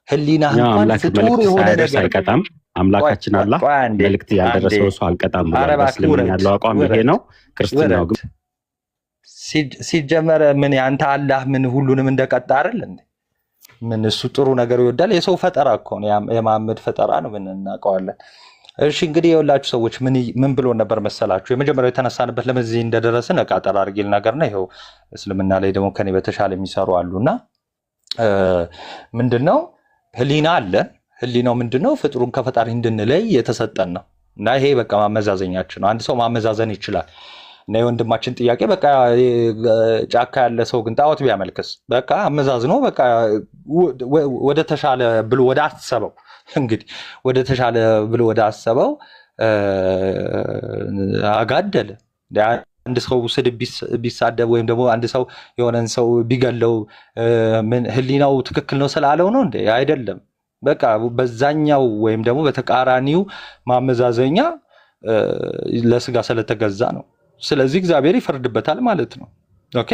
ህሊና እንኳን ፍጡር የሆነ ነገር አይቀጣም። አምላካችን አላህ መልእክት ያደረሰው ሰው አልቀጣም ብሏል። በእስልምና ያለው አቋም ይሄ ነው። ክርስቲያናው ግን ሲጀመር ምን ያንተ አላህ ምን ሁሉንም እንደቀጣ አይደል እንዴ? ምን እሱ ጥሩ ነገር ይወዳል? የሰው ፈጠራ እኮ ነው፣ የመሐመድ ፈጠራ ነው። ምን እናውቀዋለን? እሺ እንግዲህ የወላችሁ ሰዎች ምን ብሎ ነበር መሰላችሁ? የመጀመሪያው የተነሳንበት ለዚህ እንደደረስን ቃጠር አድርጌል ነገርና ይኸው እስልምና ላይ ደግሞ ከኔ በተሻለ የሚሰሩ አሉና ምንድነው ህሊና አለ። ህሊናው ምንድነው? ፍጥሩን ከፈጣሪ እንድንለይ የተሰጠን ነው። እና ይሄ በቃ ማመዛዘኛችን ነው። አንድ ሰው ማመዛዘን ይችላል። እና የወንድማችን ጥያቄ በቃ ጫካ ያለ ሰው ግን ጣዖት ቢያመልክስ በቃ አመዛዝኖ በቃ ወደ ተሻለ ብሎ ወደ አሰበው እንግዲህ ወደ ተሻለ ብሎ ወደ አሰበው አጋደለ። አንድ ሰው ስድብ ቢሳደብ ወይም ደግሞ አንድ ሰው የሆነን ሰው ቢገለው ምን ህሊናው ትክክል ነው ስላለው ነው እንዴ? አይደለም። በቃ በዛኛው ወይም ደግሞ በተቃራኒው ማመዛዘኛ ለስጋ ስለተገዛ ነው። ስለዚህ እግዚአብሔር ይፈርድበታል ማለት ነው። ኦኬ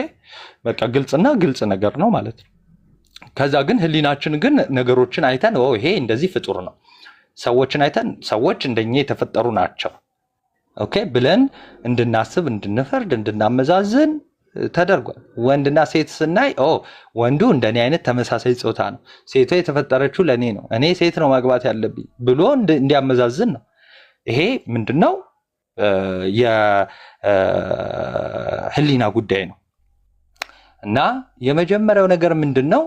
በቃ ግልጽ ነገር ነው ማለት ነው። ከዛ ግን ህሊናችን ግን ነገሮችን አይተን ይሄ እንደዚህ ፍጡር ነው፣ ሰዎችን አይተን ሰዎች እንደኛ የተፈጠሩ ናቸው ኦኬ ብለን እንድናስብ፣ እንድንፈርድ፣ እንድናመዛዝን ተደርጓል። ወንድና ሴት ስናይ ወንዱ እንደኔ አይነት ተመሳሳይ ጾታ ነው፣ ሴቷ የተፈጠረችው ለኔ ነው፣ እኔ ሴት ነው ማግባት ያለብኝ ብሎ እንዲያመዛዝን ነው። ይሄ ምንድነው? የህሊና ጉዳይ ነው። እና የመጀመሪያው ነገር ምንድነው?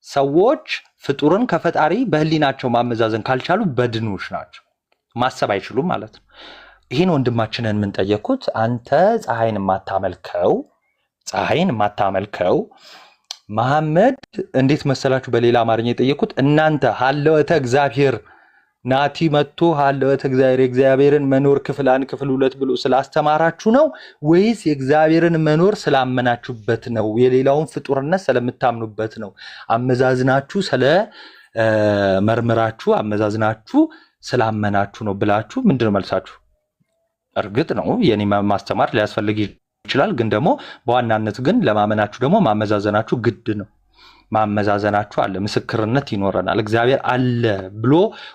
ሰዎች ፍጡርን ከፈጣሪ በህሊናቸው ማመዛዘን ካልቻሉ በድኖች ናቸው፣ ማሰብ አይችሉም ማለት ነው። ይህን ወንድማችንን የምንጠየኩት አንተ ፀሐይን የማታመልከው መሐመድ እንዴት መሰላችሁ? በሌላ አማርኛ የጠየኩት እናንተ ሀለወተ እግዚአብሔር ናቲ መጥቶ ሀለወተ እግዚአብሔር የእግዚአብሔርን መኖር ክፍል 1 ክፍል 2 ብሎ ስላስተማራችሁ ነው ወይስ የእግዚአብሔርን መኖር ስላመናችሁበት ነው? የሌላውን ፍጡርነት ስለምታምኑበት ነው? አመዛዝናችሁ መርምራችሁ አመዛዝናችሁ ስላመናችሁ ነው ብላችሁ ምንድነው መልሳችሁ? እርግጥ ነው የኔ ማስተማር ሊያስፈልግ ይችላል፣ ግን ደግሞ በዋናነት ግን ለማመናችሁ ደግሞ ማመዛዘናችሁ ግድ ነው። ማመዛዘናችሁ አለ፣ ምስክርነት ይኖረናል። እግዚአብሔር አለ ብሎ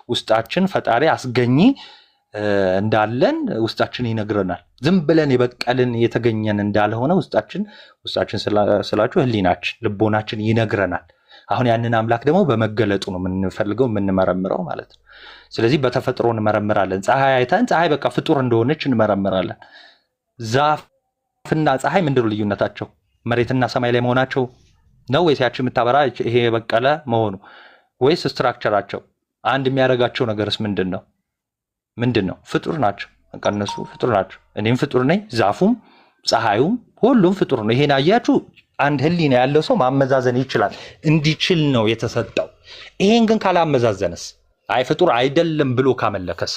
ውስጣችን ፈጣሪ አስገኚ እንዳለን ውስጣችን ይነግረናል። ዝም ብለን የበቀልን የተገኘን እንዳልሆነ ውስጣችን ስላችሁ ህሊናችን ልቦናችን ይነግረናል። አሁን ያንን አምላክ ደግሞ በመገለጡ ነው የምንፈልገው የምንመረምረው ማለት ነው። ስለዚህ በተፈጥሮ እንመረምራለን። ፀሐይ አይተን ፀሐይ በቃ ፍጡር እንደሆነች እንመረምራለን። ዛፍና ፀሐይ ምንድነው ልዩነታቸው? መሬትና ሰማይ ላይ መሆናቸው ነው ወይስ ያቺ የምታበራ ይሄ የበቀለ መሆኑ ወይስ ስትራክቸራቸው? አንድ የሚያደርጋቸው ነገርስ ምንድነው? ፍጡር ናቸው። በቃ እነሱ ፍጡር ናቸው። እኔም ፍጡር ነኝ፣ ዛፉም ፀሐዩም ሁሉም ፍጡር ነው። ይሄን አያችሁ? አንድ ህሊና ያለው ሰው ማመዛዘን ይችላል። እንዲችል ነው የተሰጠው። ይሄን ግን ካላመዛዘነስ፣ አይ ፍጡር አይደለም ብሎ ካመለከስ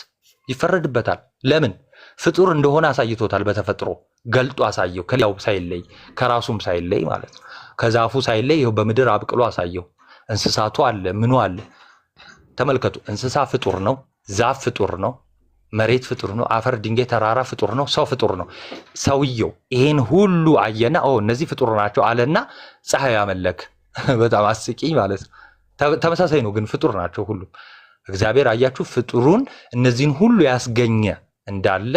ይፈረድበታል። ለምን? ፍጡር እንደሆነ አሳይቶታል። በተፈጥሮ ገልጦ አሳየው። ከሌላው ሳይለይ ከራሱም ሳይለይ ማለት ነው። ከዛፉ ሳይለይ ይኸው በምድር አብቅሎ አሳየው። እንስሳቱ አለ፣ ምኑ አለ። ተመልከቱ። እንስሳ ፍጡር ነው፣ ዛፍ ፍጡር ነው፣ መሬት ፍጡር ነው፣ አፈር፣ ድንጋይ፣ ተራራ ፍጡር ነው፣ ሰው ፍጡር ነው። ሰውየው ይሄን ሁሉ አየና እነዚህ ፍጡር ናቸው አለና ፀሐይ አመለክ። በጣም አስቂኝ ማለት ነው። ተመሳሳይ ነው ግን ፍጡር ናቸው ሁሉም። እግዚአብሔር አያችሁ ፍጡሩን እነዚህን ሁሉ ያስገኘ እንዳለ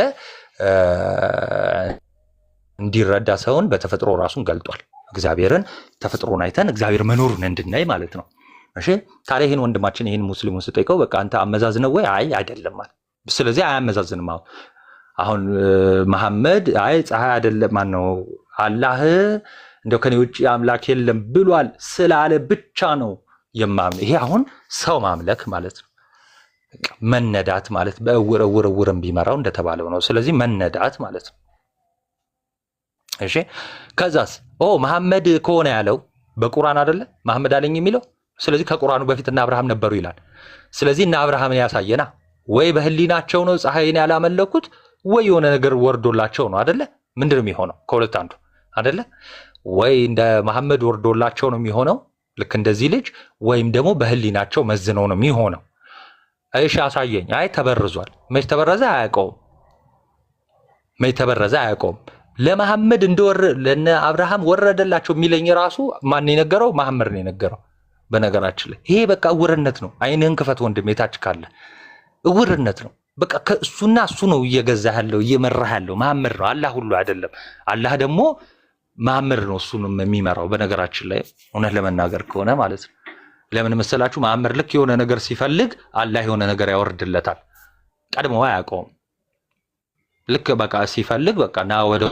እንዲረዳ ሰውን በተፈጥሮ ራሱን ገልጧል። እግዚአብሔርን ተፈጥሮን አይተን እግዚአብሔር መኖሩን እንድናይ ማለት ነው። እሺ ታዲያ ይሄን ወንድማችን ይሄን ሙስሊሙን ስጠይቀው በቃ አንተ አመዛዝነው ወይ? አይ አይደለም ማለት። ስለዚህ አያመዛዝንም። አሁን መሐመድ አይ ፀሐይ አይደለም ማነው አላህ እንደው ከኔ ውጪ አምላክ የለም ብሏል ስላለ ብቻ ነው የማምን። ይሄ አሁን ሰው ማምለክ ማለት ነው። መነዳት ማለት በእውርም ቢመራው እንደተባለው ነው። ስለዚህ መነዳት ማለት ነው። እሺ ከዛስ መሐመድ ከሆነ ያለው በቁርአን አይደለ መሐመድ አለኝ የሚለው። ስለዚህ ከቁርአኑ በፊት እና አብርሃም ነበሩ ይላል። ስለዚህ እና አብርሃምን ያሳየና ወይ በህሊናቸው ነው ፀሐይን ያላመለኩት ወይ የሆነ ነገር ወርዶላቸው ነው አይደለ? ምንድነው የሚሆነው? ከሁለት አንዱ አይደለ? ወይ እንደ መሐመድ ወርዶላቸው ነው የሚሆነው ልክ እንደዚህ ልጅ፣ ወይም ደግሞ በህሊናቸው መዝነው ነው የሚሆነው። እሺ አሳየኝ። አይ ተበርዟል። መች ተበረዘ አያውቀውም። መች ተበረዘ አያውቀውም። ለመሐመድ ለነ አብርሃም ወረደላቸው የሚለኝ ራሱ ማን የነገረው? መሐመድ ነው የነገረው። በነገራችን ላይ ይሄ በቃ እውርነት ነው። አይንህን ክፈት ወንድም፣ የታች ካለ እውርነት ነው። በቃ ከእሱና እሱ ነው እየገዛ ያለው እየመራህ ያለው መሐመድ ነው። አላህ ሁሉ አይደለም። አላህ ደግሞ መሐመድ ነው እሱንም የሚመራው። በነገራችን ላይ እውነት ለመናገር ከሆነ ማለት ነው። ለምን መሰላችሁ? መሐመድ ልክ የሆነ ነገር ሲፈልግ አላህ የሆነ ነገር ያወርድለታል። ቀድሞ አያውቀውም። ልክ በቃ ሲፈልግ በቃ ና ወደ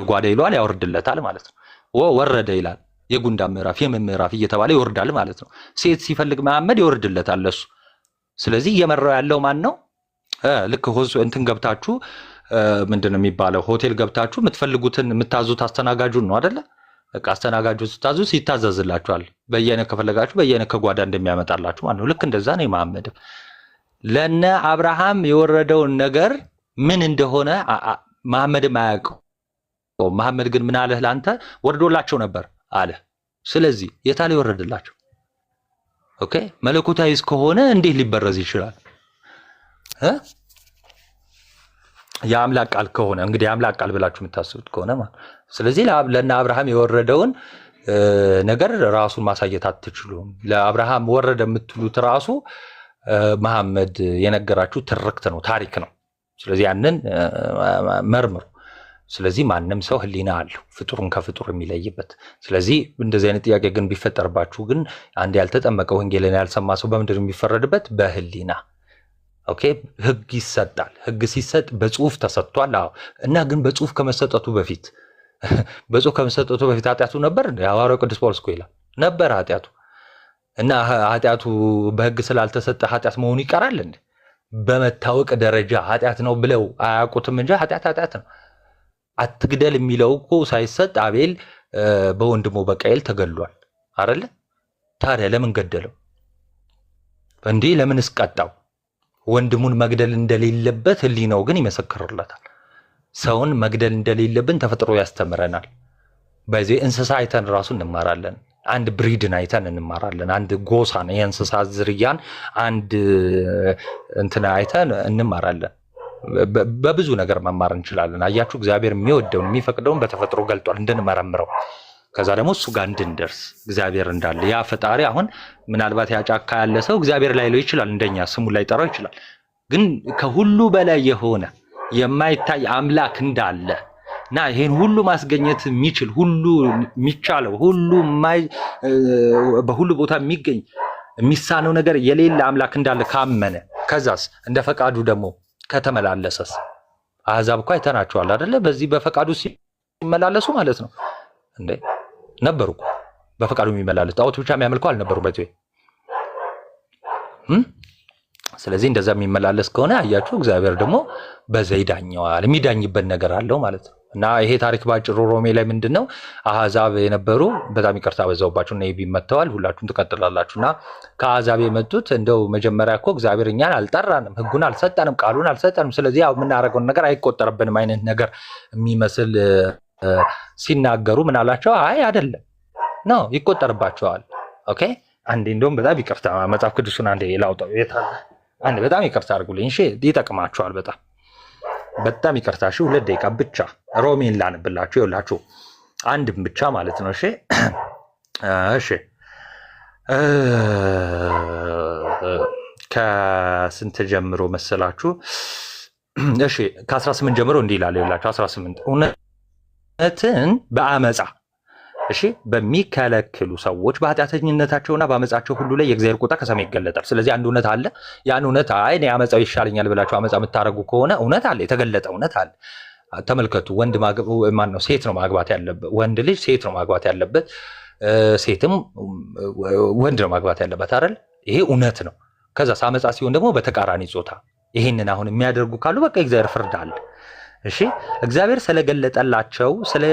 ጓዳ ይለዋል፣ ያወርድለታል ማለት ነው። ወረደ ይላል። የጉንዳ ምዕራፍ የምን ምዕራፍ እየተባለ ይወርዳል ማለት ነው። ሴት ሲፈልግ መሐመድ ይወርድለታል ለሱ። ስለዚህ እየመራው ያለው ማን ነው? ልክ እንትን ገብታችሁ ምንድነው የሚባለው ሆቴል ገብታችሁ የምትፈልጉትን የምታዙት አስተናጋጁን ነው አይደለ? በቃ አስተናጋጁን ስታዙት ይታዘዝላችኋል። በየአይነት ከፈለጋችሁ በየአይነት ከጓዳ እንደሚያመጣላችሁ ማለት ነው። ልክ እንደዛ ነው መሐመድም። ለነ አብርሃም የወረደውን ነገር ምን እንደሆነ መሐመድም አያውቀው። መሐመድ ግን ምን አለህ? ለአንተ ወርዶላቸው ነበር አለ። ስለዚህ የታለ ይወረድላቸው? ኦኬ መለኮታዊ እስከሆነ እንዴት ሊበረዝ ይችላል? የአምላክ ቃል ከሆነ እንግዲህ የአምላክ ቃል ብላችሁ የምታስቡት ከሆነ ማለት። ስለዚህ ለነ አብርሃም የወረደውን ነገር ራሱን ማሳየት አትችሉም። ለአብርሃም ወረደ የምትሉት ራሱ መሐመድ የነገራችሁ ትርክት ነው፣ ታሪክ ነው። ስለዚህ ያንን መርምሩ። ስለዚህ ማንም ሰው ህሊና አለው ፍጡሩን ከፍጡር የሚለይበት። ስለዚህ እንደዚህ አይነት ጥያቄ ግን ቢፈጠርባችሁ ግን አንድ ያልተጠመቀ ወንጌልን ያልሰማ ሰው በምንድን ነው የሚፈረድበት? በህሊና። ኦኬ ህግ ይሰጣል። ህግ ሲሰጥ በጽሁፍ ተሰጥቷል። አዎ። እና ግን በጽሁፍ ከመሰጠቱ በፊት ኃጢአቱ ነበር። ሐዋርያው ቅዱስ ጳውሎስ እኮ ይላል ነበር ኃጢአቱ። እና ኃጢአቱ በህግ ስላልተሰጠ ኃጢአት መሆኑ ይቀራል እንዴ? በመታወቅ ደረጃ ኃጢአት ነው ብለው አያውቁትም እንጂ ኃጢአት ነው። አትግደል የሚለው እኮ ሳይሰጥ አቤል በወንድሙ በቃኤል ተገድሏል አይደለ? ታዲያ ለምን ገደለው? እንዲህ ለምን እስቀጣው? ወንድሙን መግደል እንደሌለበት ህሊናው ግን ይመሰክርለታል። ሰውን መግደል እንደሌለብን ተፈጥሮ ያስተምረናል። በዚህ እንስሳ አይተን ራሱ እንማራለን። አንድ ብሪድን አይተን እንማራለን። አንድ ጎሳን የእንስሳ ዝርያን አንድ እንትን አይተን እንማራለን። በብዙ ነገር መማር እንችላለን። አያችሁ እግዚአብሔር የሚወደውን የሚፈቅደውን በተፈጥሮ ገልጧል እንድንመረምረው። ከዛ ደግሞ እሱ ጋር እንድንደርስ እግዚአብሔር እንዳለ ያ ፈጣሪ አሁን ምናልባት ያጫካ ያለ ሰው እግዚአብሔር ላይ ለው ይችላል፣ እንደኛ ስሙ ላይ ጠራው ይችላል። ግን ከሁሉ በላይ የሆነ የማይታይ አምላክ እንዳለ እና ይሄን ሁሉ ማስገኘት የሚችል ሁሉ የሚቻለው ሁሉ በሁሉ ቦታ የሚገኝ የሚሳነው ነገር የሌለ አምላክ እንዳለ ካመነ ከዛስ እንደ ፈቃዱ ደግሞ ከተመላለሰስ አሕዛብ እኮ አይተናቸዋል አይደለ? በዚህ በፈቃዱ ሲመላለሱ ማለት ነው እንዴ ነበሩ እኮ በፈቃዱ የሚመላለሱ ጣዖት ብቻ የሚያመልኩ አልነበሩ በዚህ። ስለዚህ እንደዛ የሚመላለስ ከሆነ አያችሁ እግዚአብሔር ደግሞ በዛ ይዳኘዋል። የሚዳኝበት ነገር አለው ማለት ነው። እና ይሄ ታሪክ ባጭሩ ሮሜ ላይ ምንድነው አሕዛብ የነበሩ በጣም ይቅርታ በዛውባችሁ እና ይቢ መተዋል። ሁላችሁም ትቀጥላላችሁ። እና ከአሕዛብ የመጡት እንደው መጀመሪያ እኮ እግዚአብሔር እኛን አልጠራንም፣ ሕጉን አልሰጠንም፣ ቃሉን አልሰጠንም። ስለዚህ ያው የምናደርገውን ነገር አይቆጠርብንም አይነት ነገር የሚመስል ሲናገሩ ምን አላቸው? አይ አይደለም ነው ይቆጠርባቸዋል። ኦኬ አንዴ እንደውም በጣም ይቅርታ መጽሐፍ ቅዱስን አንዴ ላውጣው። አንዴ በጣም ይቅርታ አድርጉልኝ እሺ፣ ይጠቅማቸዋል በጣም ይቅርታ እሺ። 2 ደቂቃ ብቻ ሮሜን ላንብላችሁ። ይኸውላችሁ አንድም ብቻ ማለት ነው እሺ። እሺ ከስንት ጀምሮ መሰላችሁ? እሺ ከ18 ጀምሮ እንዲህ ይላል። ይኸውላችሁ 18 እውነትን በአመፃ እሺ በሚከለክሉ ሰዎች በኃጢአተኝነታቸውና በአመፃቸው ሁሉ ላይ የእግዚአብሔር ቁጣ ከሰማይ ይገለጣል። ስለዚህ አንድ እውነት አለ። ያን እውነት አይ እኔ አመፃው ይሻለኛል ብላችሁ አመፃ የምታደርጉ ከሆነ እውነት አለ፣ የተገለጠ እውነት አለ። ተመልከቱ። ሴት ነው ማግባት ያለበት፣ ወንድ ልጅ ሴት ነው ማግባት ያለበት፣ ሴትም ወንድ ነው ማግባት ያለበት አይደል? ይሄ እውነት ነው። ከዛ አመፃ ሲሆን ደግሞ በተቃራኒ ጾታ ይሄንን አሁን የሚያደርጉ ካሉ በቃ የእግዚአብሔር ፍርድ አለ። እሺ እግዚአብሔር ስለገለጠላቸው ስለ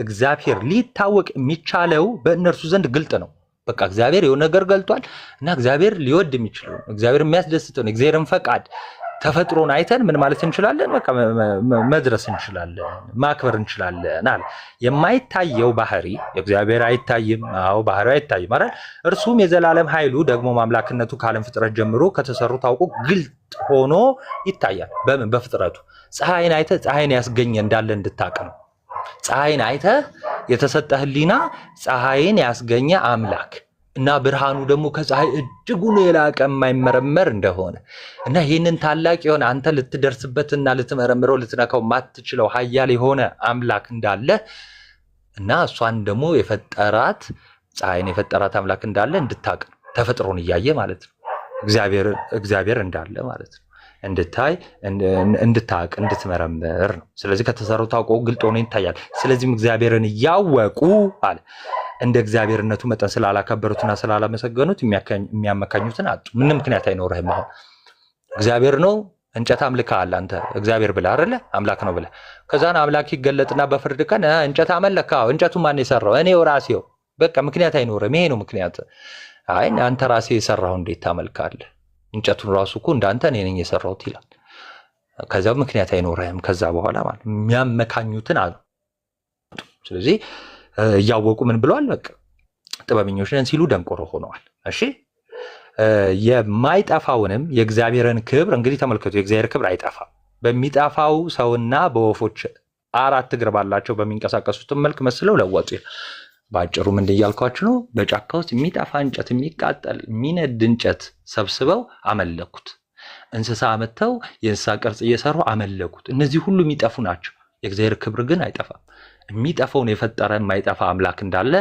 እግዚአብሔር ሊታወቅ የሚቻለው በእነርሱ ዘንድ ግልጥ ነው። በቃ እግዚአብሔር የሆነ ነገር ገልጧል እና እግዚአብሔር ሊወድ የሚችለው እግዚአብሔር የሚያስደስተው እግዚአብሔርን ፈቃድ ተፈጥሮን አይተን ምን ማለት እንችላለን? በቃ መድረስ እንችላለን፣ ማክበር እንችላለን አለ። የማይታየው ባህሪ እግዚአብሔር አይታይም። አዎ ባህሪው አይታይም ማለት እርሱም የዘላለም ኃይሉ ደግሞ ማምላክነቱ ከዓለም ፍጥረት ጀምሮ ከተሰሩ ታውቆ ግልጥ ሆኖ ይታያል። በምን? በፍጥረቱ። ፀሐይን አይተህ ፀሐይን ያስገኘ እንዳለ እንድታቅ ነው። ፀሐይን አይተህ የተሰጠህ ሕሊና ፀሐይን ያስገኘ አምላክ እና ብርሃኑ ደግሞ ከፀሐይ እጅጉን የላቀ የማይመረመር እንደሆነ እና ይህንን ታላቅ የሆነ አንተ ልትደርስበትና ልትመረምረው ልትነካው ማትችለው ኃያል የሆነ አምላክ እንዳለ እና እሷን ደግሞ የፈጠራት ፀሐይን የፈጠራት አምላክ እንዳለ እንድታቅ ነው። ተፈጥሮን እያየ ማለት ነው። እግዚአብሔር እንዳለ ማለት ነው። እንድታይ እንድታቅ እንድትመረምር ነው። ስለዚህ ከተሰራው ታውቆ ግልጥ ሆኖ ይታያል። ስለዚህም እግዚአብሔርን እያወቁ አለ እንደ እግዚአብሔርነቱ መጠን ስላላከበሩትና ስላላመሰገኑት የሚያመካኙትን አጡ። ምንም ምክንያት አይኖርህም። አሁን እግዚአብሔር ነው እንጨት አምልከሃል አንተ እግዚአብሔር ብለህ አይደለ አምላክ ነው ብለህ ከዛን አምላክ ይገለጥና በፍርድ ቀን እንጨት አመለከው። እንጨቱ ማን የሰራው? እኔው ራሴው። በቃ ምክንያት አይኖርም። ይሄ ነው ምክንያት። አይ አንተ ራሴ የሰራው እንዴት ታመልካለህ? እንጨቱን ራሱ እኮ እንዳንተ እኔ ነኝ የሰራሁት ይላል። ከዛው ምክንያት አይኖርህም። ከዛ በኋላ ማለት የሚያመካኙትን አሉ። ስለዚህ እያወቁ ምን ብለዋል? በቃ ጥበበኞች ነን ሲሉ ደንቆሮ ሆነዋል። እሺ የማይጠፋውንም የእግዚአብሔርን ክብር እንግዲህ ተመልከቱ። የእግዚአብሔር ክብር አይጠፋም። በሚጠፋው ሰውና በወፎች 4 እግር ባላቸው በሚንቀሳቀሱትን መልክ መስለው ለወጡ። በአጭሩ ምን እያልኳችሁ ነው? በጫካ ውስጥ የሚጠፋ እንጨት፣ የሚቃጠል የሚነድ እንጨት ሰብስበው አመለኩት። እንስሳ አመተው የእንስሳ ቅርጽ እየሰሩ አመለኩት። እነዚህ ሁሉ የሚጠፉ ናቸው። የእግዚአብሔር ክብር ግን አይጠፋም። የሚጠፋውን የፈጠረ የማይጠፋ አምላክ እንዳለ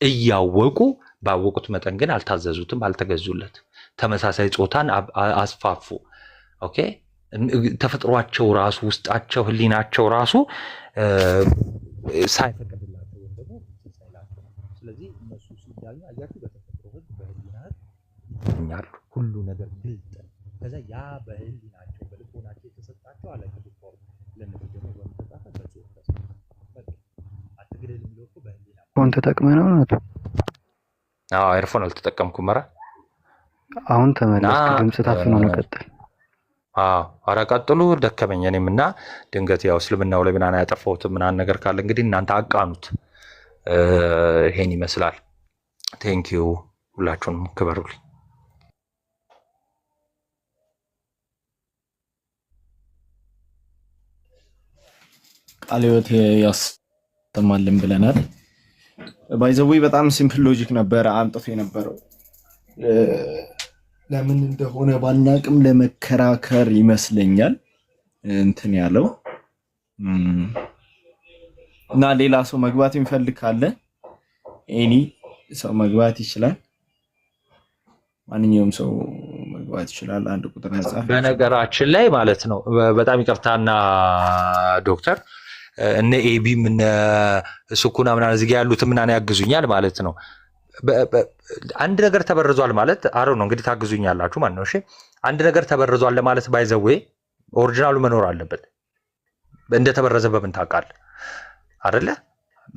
እያወቁ ባወቁት መጠን ግን አልታዘዙትም፣ አልተገዙለት። ተመሳሳይ ጾታን አስፋፉ። ኦኬ ተፈጥሯቸው ራሱ ውስጣቸው ህሊናቸው ራሱ ሳይፈቀድላቸው ወይም ደግሞ ሳይላቸው። ስለዚህ እነሱ ሲያዩ አያችሁ በተፈጥሮ ህግ በህሊና ይገኛሉ። ሁሉ ነገር ግልጥ። ከዛ ያ በህሊናቸው በልቦናቸው የተሰጣቸው አለ ቅዱስ ጳውሎስ ለነዚህ ደግሞ በመተጻፈ በጽሁፍ ተሰጣ። አትግደል የሚለው እኮ በህሊና ፎን ተጠቅመህ ነው ነው? አዎ ኤርፎን አልተጠቀምኩም። ኧረ አሁን ተመለስክ። ድምጽ ታፍኖ ነው። ቀጥል። ኧረ ቀጥሉ። ደከመኝ እኔም እና ድንገት ያው እስልምናው ላይ ምናምን ያጠፋሁት ምናምን ነገር ካለ እንግዲህ እናንተ አቃኑት። ይሄን ይመስላል። ቴንኪዩ ሁላችሁንም ክበሩልኝ። ቃለ ሕይወት ያስተማልን ብለናል። ባይዘዌ በጣም ሲምፕል ሎጂክ ነበረ አምጥቶ የነበረው ለምን እንደሆነ ባናቅም ለመከራከር ይመስለኛል እንትን ያለው እና ሌላ ሰው መግባት የሚፈልግ ካለ ኤኒ ሰው መግባት ይችላል። ማንኛውም ሰው መግባት ይችላል። አንድ ቁጥር ነጻ። በነገራችን ላይ ማለት ነው በጣም ይቅርታና ዶክተር እነ ኤቢም እነ ስኩና ምናምን እዚህ ጋር ያሉት ምናምን ያግዙኛል ማለት ነው። አንድ ነገር ተበርዟል ማለት አረው ነው እንግዲህ ታግዙኛላችሁ ማለት ነው። እሺ አንድ ነገር ተበርዟል ለማለት ባይዘዌ ኦሪጂናሉ መኖር አለበት። እንደተበረዘ በምን ታውቃለህ አይደለ?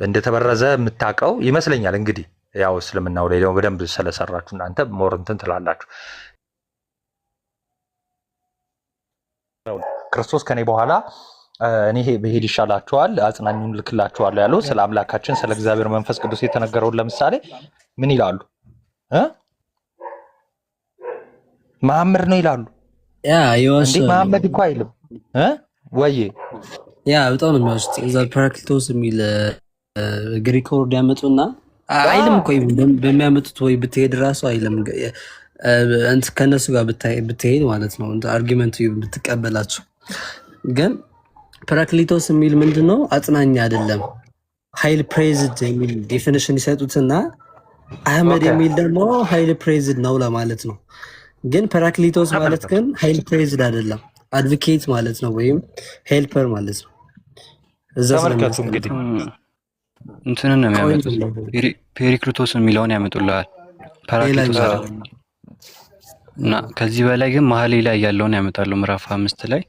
እንደተበረዘ የምታውቀው ይመስለኛል። እንግዲህ ያው እስልምናው ላይ ደግሞ በደንብ ስለሰራችሁ እናንተ ሞር እንትን ትላላችሁ። ክርስቶስ ከኔ በኋላ እኔ ብሄድ ይሻላችኋል አጽናኙን ልክላችኋለሁ ያለው ስለ አምላካችን ስለ እግዚአብሔር መንፈስ ቅዱስ የተነገረውን ለምሳሌ ምን ይላሉ? መሐመድ ነው ይላሉ። ያ ይወስ እንዴ መሐመድ እኮ አይልም ወይ? ያ በጣም ነው የሚወስድ እዛ ፓራክሊቶስ የሚል ግሪክ ወርድ ያመጡና አይልም እኮ በሚያመጡት ወይ ብትሄድ ራሱ አይልም። እንት ከነሱ ጋር ብትሄድ ማለት ነው አርጊመንቱ ብትቀበላቸው። ግን ፓራክሊቶስ የሚል ምንድነው? አጽናኝ አይደለም። ሃይል ፕሬዝድ የሚል ዴፊኒሽን ይሰጡትና አህመድ የሚል ደግሞ ሃይል ፕሬዝድ ነው ለማለት ነው። ግን ፓራክሊቶስ ማለት ግን ሃይል ፕሬዝድ አይደለም፣ አድቮኬት ማለት ነው ወይም ሄልፐር ማለት ነው። እዛ ተመልከቱ እንግዲህ እንትንን ነው የሚያመጡት። ፔሪክሊቶስ የሚለውን ያመጡልሃል። ፓራክሊቶስ እና ከዚህ በላይ ግን መሀሌ ላይ ያለውን ያመጣሉ። ምዕራፍ 5 ላይ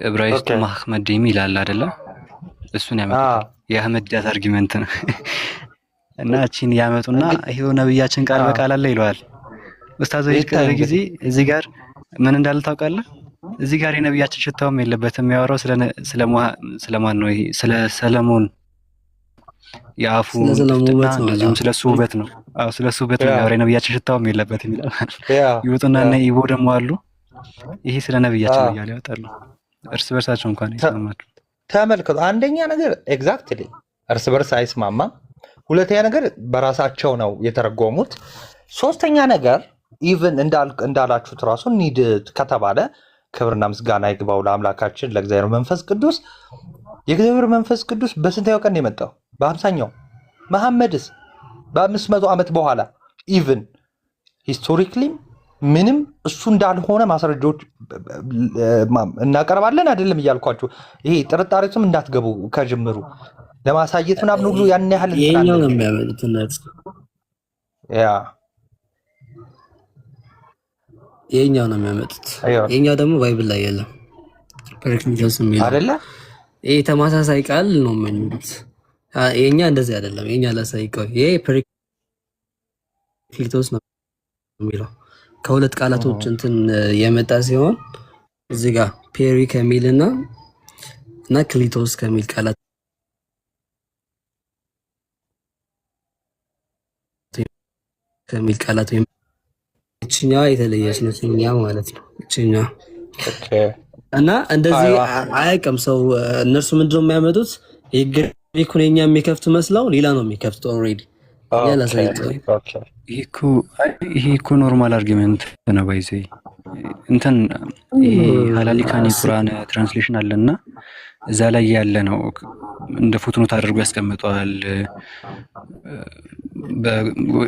ዕብራይስጡ ማህመዲም ይላል አይደለ? እሱን ያመጡታል። የአህመዲያት አርጊመንት ነው እና እቺን ያመጡና ይሄው ነብያችን ቃል በቃል አለ ይለዋል። ኡስታዞች ከዚህ ጊዜ እዚህ ጋር ምን እንዳለ ታውቃለህ? እዚህ ጋር የነብያችን ሽታውም የለበትም። የሚያወራው ስለማን ነው? ይሄ ስለ ሰለሞን የአፉ ጥፍጥና እንደዚሁም ስለሱ ውበት ነው። አዎ ስለሱ ውበት ነው ያወራው። የነብያችን ሽታውም የለበትም ይላል። ይወጡና እና ኢቦ ደግሞ አሉ ይሄ ስለ ነብያችን ነው እያለ ያወጣሉ። እርስ በርሳቸው እንኳን አይስማማም። ተመልከቱ። አንደኛ ነገር ኤግዛክትሊ እርስ በርስ አይስማማም። ሁለተኛ ነገር በራሳቸው ነው የተረጎሙት። ሶስተኛ ነገር ኢቭን እንዳላችሁት ራሱ ኒድ ከተባለ ክብርና ምስጋና ይግባው ለአምላካችን ለእግዚአብሔር መንፈስ ቅዱስ። የእግዚአብሔር መንፈስ ቅዱስ በስንተኛው ቀን የመጣው? በ50ኛው። መሐመድስ በ500 ዓመት በኋላ። ኢቭን ሂስቶሪክሊ ምንም እሱ እንዳልሆነ ማስረጃዎች እናቀርባለን። አይደለም እያልኳችሁ ይሄ ጥርጣሬ ውስጥም እንዳትገቡ ከጅምሩ ለማሳየት ምናምን ሁሉ ያን ያህል የኛው ነው የሚያመጡት። የኛው ነው የሚያመጡት። የኛው ደግሞ ባይብል ላይ የለም። ፐርክሊቶስ የሚለው አይደለ? ይሄ ተመሳሳይ ቃል ነው የሚሉት። የኛ እንደዚህ አይደለም። የኛ ላሳይቀው። ይሄ ፐርክሊቶስ ነው የሚለው ከሁለት ቃላቶች እንትን የመጣ ሲሆን እዚህ ጋር ፔሪ ከሚልና እና ክሊቶስ ከሚል ቃላት ወይም እችኛዋ የተለየች ነው እኛ ማለት ነው። እችኛዋ እና እንደዚህ አያውቅም ሰው። እነርሱ ምንድነው የሚያመጡት? የግሪኩን የኛ የሚከፍቱ መስለው ሌላ ነው የሚከፍቱት ኦልሬዲ። ይሄ እኮ ኖርማል አርጊመንት ነው። ባይዘ እንትን ይሄ ሀላሊካኒ ቁርአን ትራንስሌሽን አለና እዛ ላይ ያለ ነው እንደ ፉትኖት አድርጎ ያስቀምጠዋል።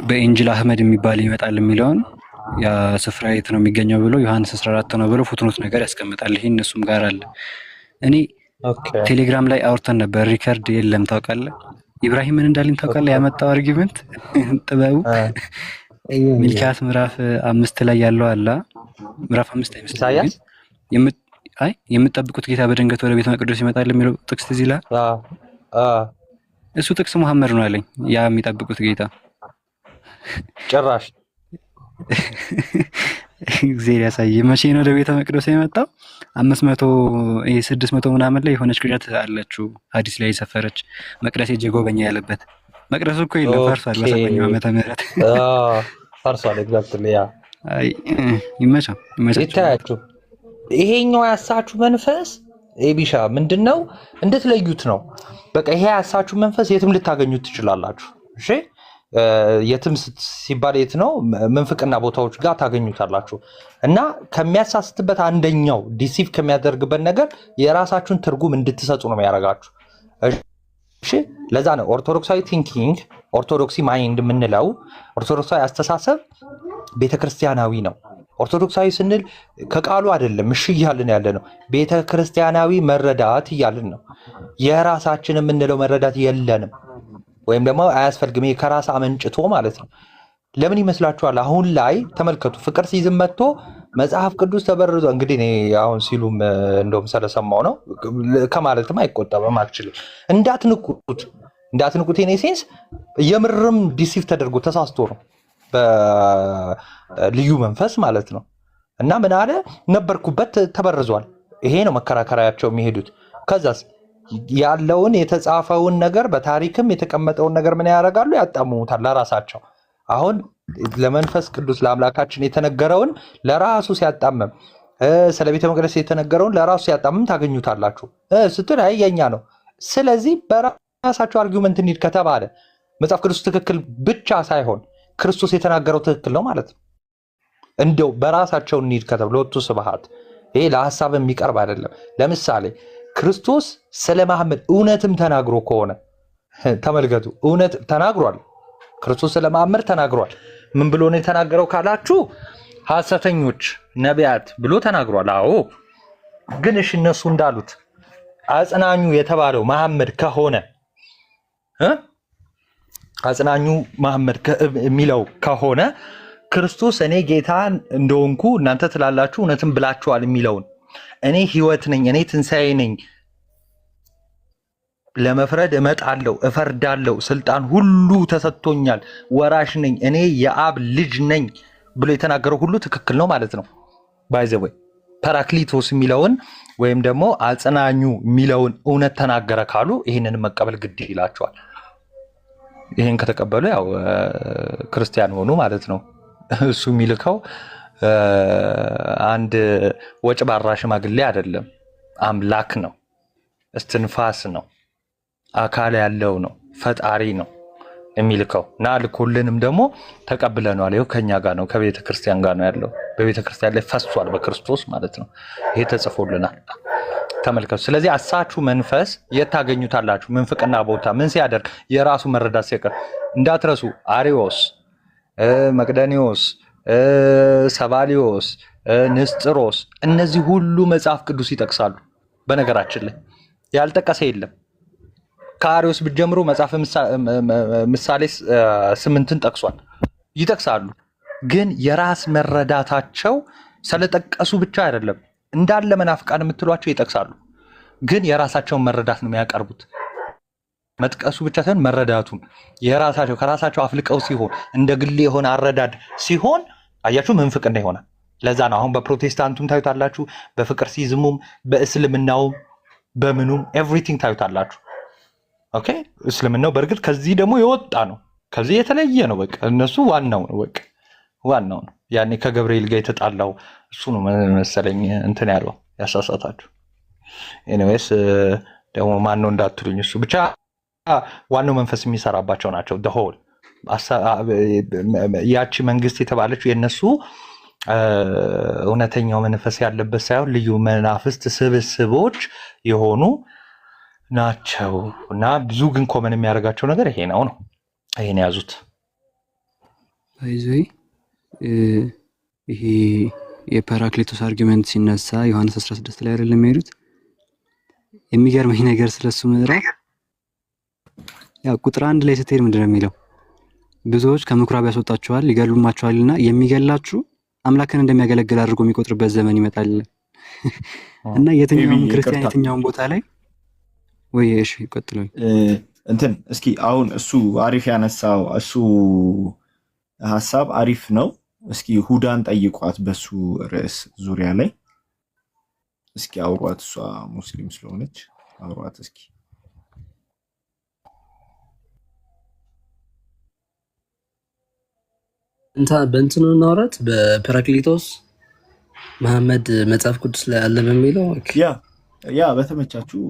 በኢንጂል አህመድ የሚባል ይመጣል የሚለውን ያ ስፍራ የት ነው የሚገኘው ብሎ ዮሐንስ 14 ነው ብሎ ፉትኖት ነገር ያስቀምጣል። ይሄ እነሱም ጋር አለ። እኔ ቴሌግራም ላይ አውርተን ነበር። ሪከርድ የለም ታውቃለህ። ኢብራሂምን እንዳልን ታውቃለህ? ያመጣው አርጊመንት ጥበቡ ሚልኪያስ ምዕራፍ 5 ላይ ያለው አለ። ምዕራፍ 5 አይመስልም የምትጠብቁት ጌታ በድንገት ወደ ቤተ መቅደስ ይመጣል የሚለው ጥቅስ እዚህ ላይ እሱ ጥቅስ መሐመድ ነው አለኝ። ያ የሚጠብቁት ጌታ ጭራሽ እግዚአብሔር ያሳይ። መቼ ነው ወደ ቤተ መቅደስ የመጣው? 600 ምናምን ላይ የሆነች ቅዠት አለችው ሐዲስ ላይ የሰፈረች መቅደስ ሄጄ ጎበኛ ያለበት። መቅደሱ እኮ የለም ፈርሷል። በ7ኛው ዓመተ ምህረት ፈርሷል። ኤግዛክትሊ ያ ይመቻችሁ። ይታያችሁ። ይሄኛው ያሳችሁ መንፈስ ኤቢሻ ምንድነው? እንድትለዩት ነው። በቃ ይሄ ያሳችሁ መንፈስ የትም ልታገኙት ትችላላችሁ። እሺ የትም ሲባል የት ነው? ምንፍቅና ቦታዎች ጋር ታገኙታላችሁ። እና ከሚያሳስትበት አንደኛው ዲሲቭ ከሚያደርግበት ነገር የራሳችሁን ትርጉም እንድትሰጡ ነው የሚያደርጋችሁ። እሺ ለዛ ነው ኦርቶዶክሳዊ ቲንኪንግ፣ ኦርቶዶክሲ ማይንድ የምንለው። ኦርቶዶክሳዊ አስተሳሰብ ቤተክርስቲያናዊ ነው። ኦርቶዶክሳዊ ስንል ከቃሉ አይደለም እሺ እያልን ያለ ነው። ቤተክርስቲያናዊ መረዳት እያልን ነው። የራሳችን የምንለው መረዳት የለንም፣ ወይም ደግሞ አያስፈልግም። ይሄ ከራስ አመንጭቶ ማለት ነው። ለምን ይመስላችኋል? አሁን ላይ ተመልከቱ። ፍቅር ሲዝም መጥቶ መጽሐፍ ቅዱስ ተበርዞ እንግዲህ እኔ አሁን ሲሉም እንደውም ስለሰማው ነው ከማለትም አይቆጠብም። አክቹዋሊ እንዳትንቁት የኔ ሴንስ የምርም ዲሲቭ ተደርጎ ተሳስቶ ነው በልዩ መንፈስ ማለት ነው። እና ምን አለ ነበርኩበት ተበርዟል። ይሄ ነው መከራከሪያቸው የሚሄዱት። ከዛስ ያለውን የተጻፈውን ነገር በታሪክም የተቀመጠውን ነገር ምን ያደርጋሉ? ያጣምሙታል ለራሳቸው። አሁን ለመንፈስ ቅዱስ ለአምላካችን የተነገረውን ለራሱ ሲያጣምም፣ ስለ ቤተ መቅደስ የተነገረውን ለራሱ ሲያጣምም ታገኙታላችሁ ስትል አይ የኛ ነው። ስለዚህ በራሳቸው አርጊውመንት እንሂድ ከተባለ መጽሐፍ ቅዱስ ትክክል ብቻ ሳይሆን ክርስቶስ የተናገረው ትክክል ነው ማለት ነው። እንደው በራሳቸው እንሂድ ከተባለ ለወጡ ስብሐት ይሄ ለሐሳብ የሚቀርብ አይደለም። ለምሳሌ ክርስቶስ ስለ መሐመድ እውነትም ተናግሮ ከሆነ ተመልከቱ፣ እውነት ተናግሯል። ክርስቶስ ስለ መሐመድ ተናግሯል። ምን ብሎ ነው የተናገረው ካላችሁ ሐሰተኞች ነቢያት ብሎ ተናግሯል። አዎ፣ ግን እሺ እነሱ እንዳሉት አጽናኙ የተባለው መሐመድ ከሆነ አጽናኙ መሐመድ የሚለው ከሆነ ክርስቶስ እኔ ጌታ እንደሆንኩ እናንተ ትላላችሁ እውነትም ብላችኋል የሚለውን እኔ ህይወት ነኝ፣ እኔ ትንሣኤ ነኝ፣ ለመፍረድ እመጣለሁ፣ እፈርዳለሁ፣ ስልጣን ሁሉ ተሰጥቶኛል፣ ወራሽ ነኝ፣ እኔ የአብ ልጅ ነኝ ብሎ የተናገረው ሁሉ ትክክል ነው ማለት ነው። ባይዘወይ ፓራክሊቶስ የሚለውን ወይም ደግሞ አጽናኙ የሚለውን እውነት ተናገረ ካሉ ይህንን መቀበል ግድ ይላቸዋል። ይህን ከተቀበሉ ያው ክርስቲያን ሆኑ ማለት ነው። እሱ የሚልከው አንድ ወጭ ባራ ሽማግሌ አይደለም፣ አምላክ ነው፣ እስትንፋስ ነው፣ አካል ያለው ነው፣ ፈጣሪ ነው የሚልከው እና ልኮልንም ደግሞ ተቀብለነዋል። ይኸው ከኛ ጋር ነው፣ ከቤተ ክርስቲያን ጋር ነው ያለው። በቤተ ክርስቲያን ላይ ፈሷል በክርስቶስ ማለት ነው። ይሄ ተጽፎልናል፣ ተመልከቱ። ስለዚህ አሳቹ መንፈስ የት ታገኙታላችሁ? ምንፍቅና ቦታ ምን ሲያደርግ? የራሱ መረዳት ሲቀር እንዳትረሱ። አሪዎስ፣ መቅደኒዎስ፣ ሰባሊዮስ፣ ንስጥሮስ እነዚህ ሁሉ መጽሐፍ ቅዱስ ይጠቅሳሉ። በነገራችን ላይ ያልጠቀሰ የለም። ከአሪዎስ ብትጀምሩ መጽሐፍ ምሳሌ 8ን ጠቅሷል። ይጠቅሳሉ፣ ግን የራስ መረዳታቸው ስለጠቀሱ ብቻ አይደለም። እንዳለ መናፍቃን የምትሏቸው ይጠቅሳሉ፣ ግን የራሳቸውን መረዳት ነው የሚያቀርቡት። መጥቀሱ ብቻ ሳይሆን መረዳቱን የራሳቸው ከራሳቸው አፍልቀው ሲሆን እንደ ግሌ የሆነ አረዳድ ሲሆን አያችሁ ምንፍቅና ይሆናል። ለዛ ነው አሁን በፕሮቴስታንቱም ታዩታላችሁ፣ በፍቅር ሲዝሙም፣ በእስልምናውም፣ በምኑም ኤቭሪቲንግ ታዩታላችሁ። ኦኬ እስልምናው በእርግጥ ከዚህ ደግሞ የወጣ ነው፣ ከዚህ የተለየ ነው። በቃ እነሱ ዋናው ነው፣ በቃ ዋናው ነው። ያኔ ከገብርኤል ጋር የተጣላው እሱ ነው መሰለኝ እንትን ያለው ያሳሳታችሁ። ኤኒዌይስ ደግሞ ማን ነው እንዳትሉኝ፣ እሱ ብቻ ዋናው መንፈስ የሚሰራባቸው ናቸው። ደሆል ያቺ መንግስት የተባለችው የነሱ እውነተኛው መንፈስ ያለበት ሳይሆን ልዩ መናፍስት ስብስቦች የሆኑ ናቸው። እና ብዙ ግን ኮመን የሚያደርጋቸው ነገር ይሄ ነው። ይሄን ያዙት። ይሄ የፓራክሊቶስ አርጊመንት ሲነሳ ዮሐንስ 16 ላይ አይደለም የሚሄዱት። የሚገርመኝ ነገር ስለሱ ምዕራፍ ያው ቁጥር 1 ላይ ስትሄድ ምንድነው የሚለው? ብዙዎች ከምኩራብ ያስወጣቸዋል ይገሉማቸዋልና የሚገላችሁ አምላክን እንደሚያገለግል አድርጎ የሚቆጥርበት ዘመን ይመጣል። እና የትኛውም ክርስቲያን የትኛውም ቦታ ላይ ወይ እሺ ቀጥለው እንትን እስኪ አሁን እሱ አሪፍ ያነሳው እሱ ሐሳብ አሪፍ ነው። እስኪ ሁዳን ጠይቋት በሱ ርዕስ ዙሪያ ላይ እስኪ አውሯት። እሷ ሙስሊም ስለሆነች አውሯት እስኪ። በእንትኑ እናውራት በፓራክሊቶስ መሐመድ መጽሐፍ ቅዱስ ላይ አለ በሚለው ያ በተመቻችሁ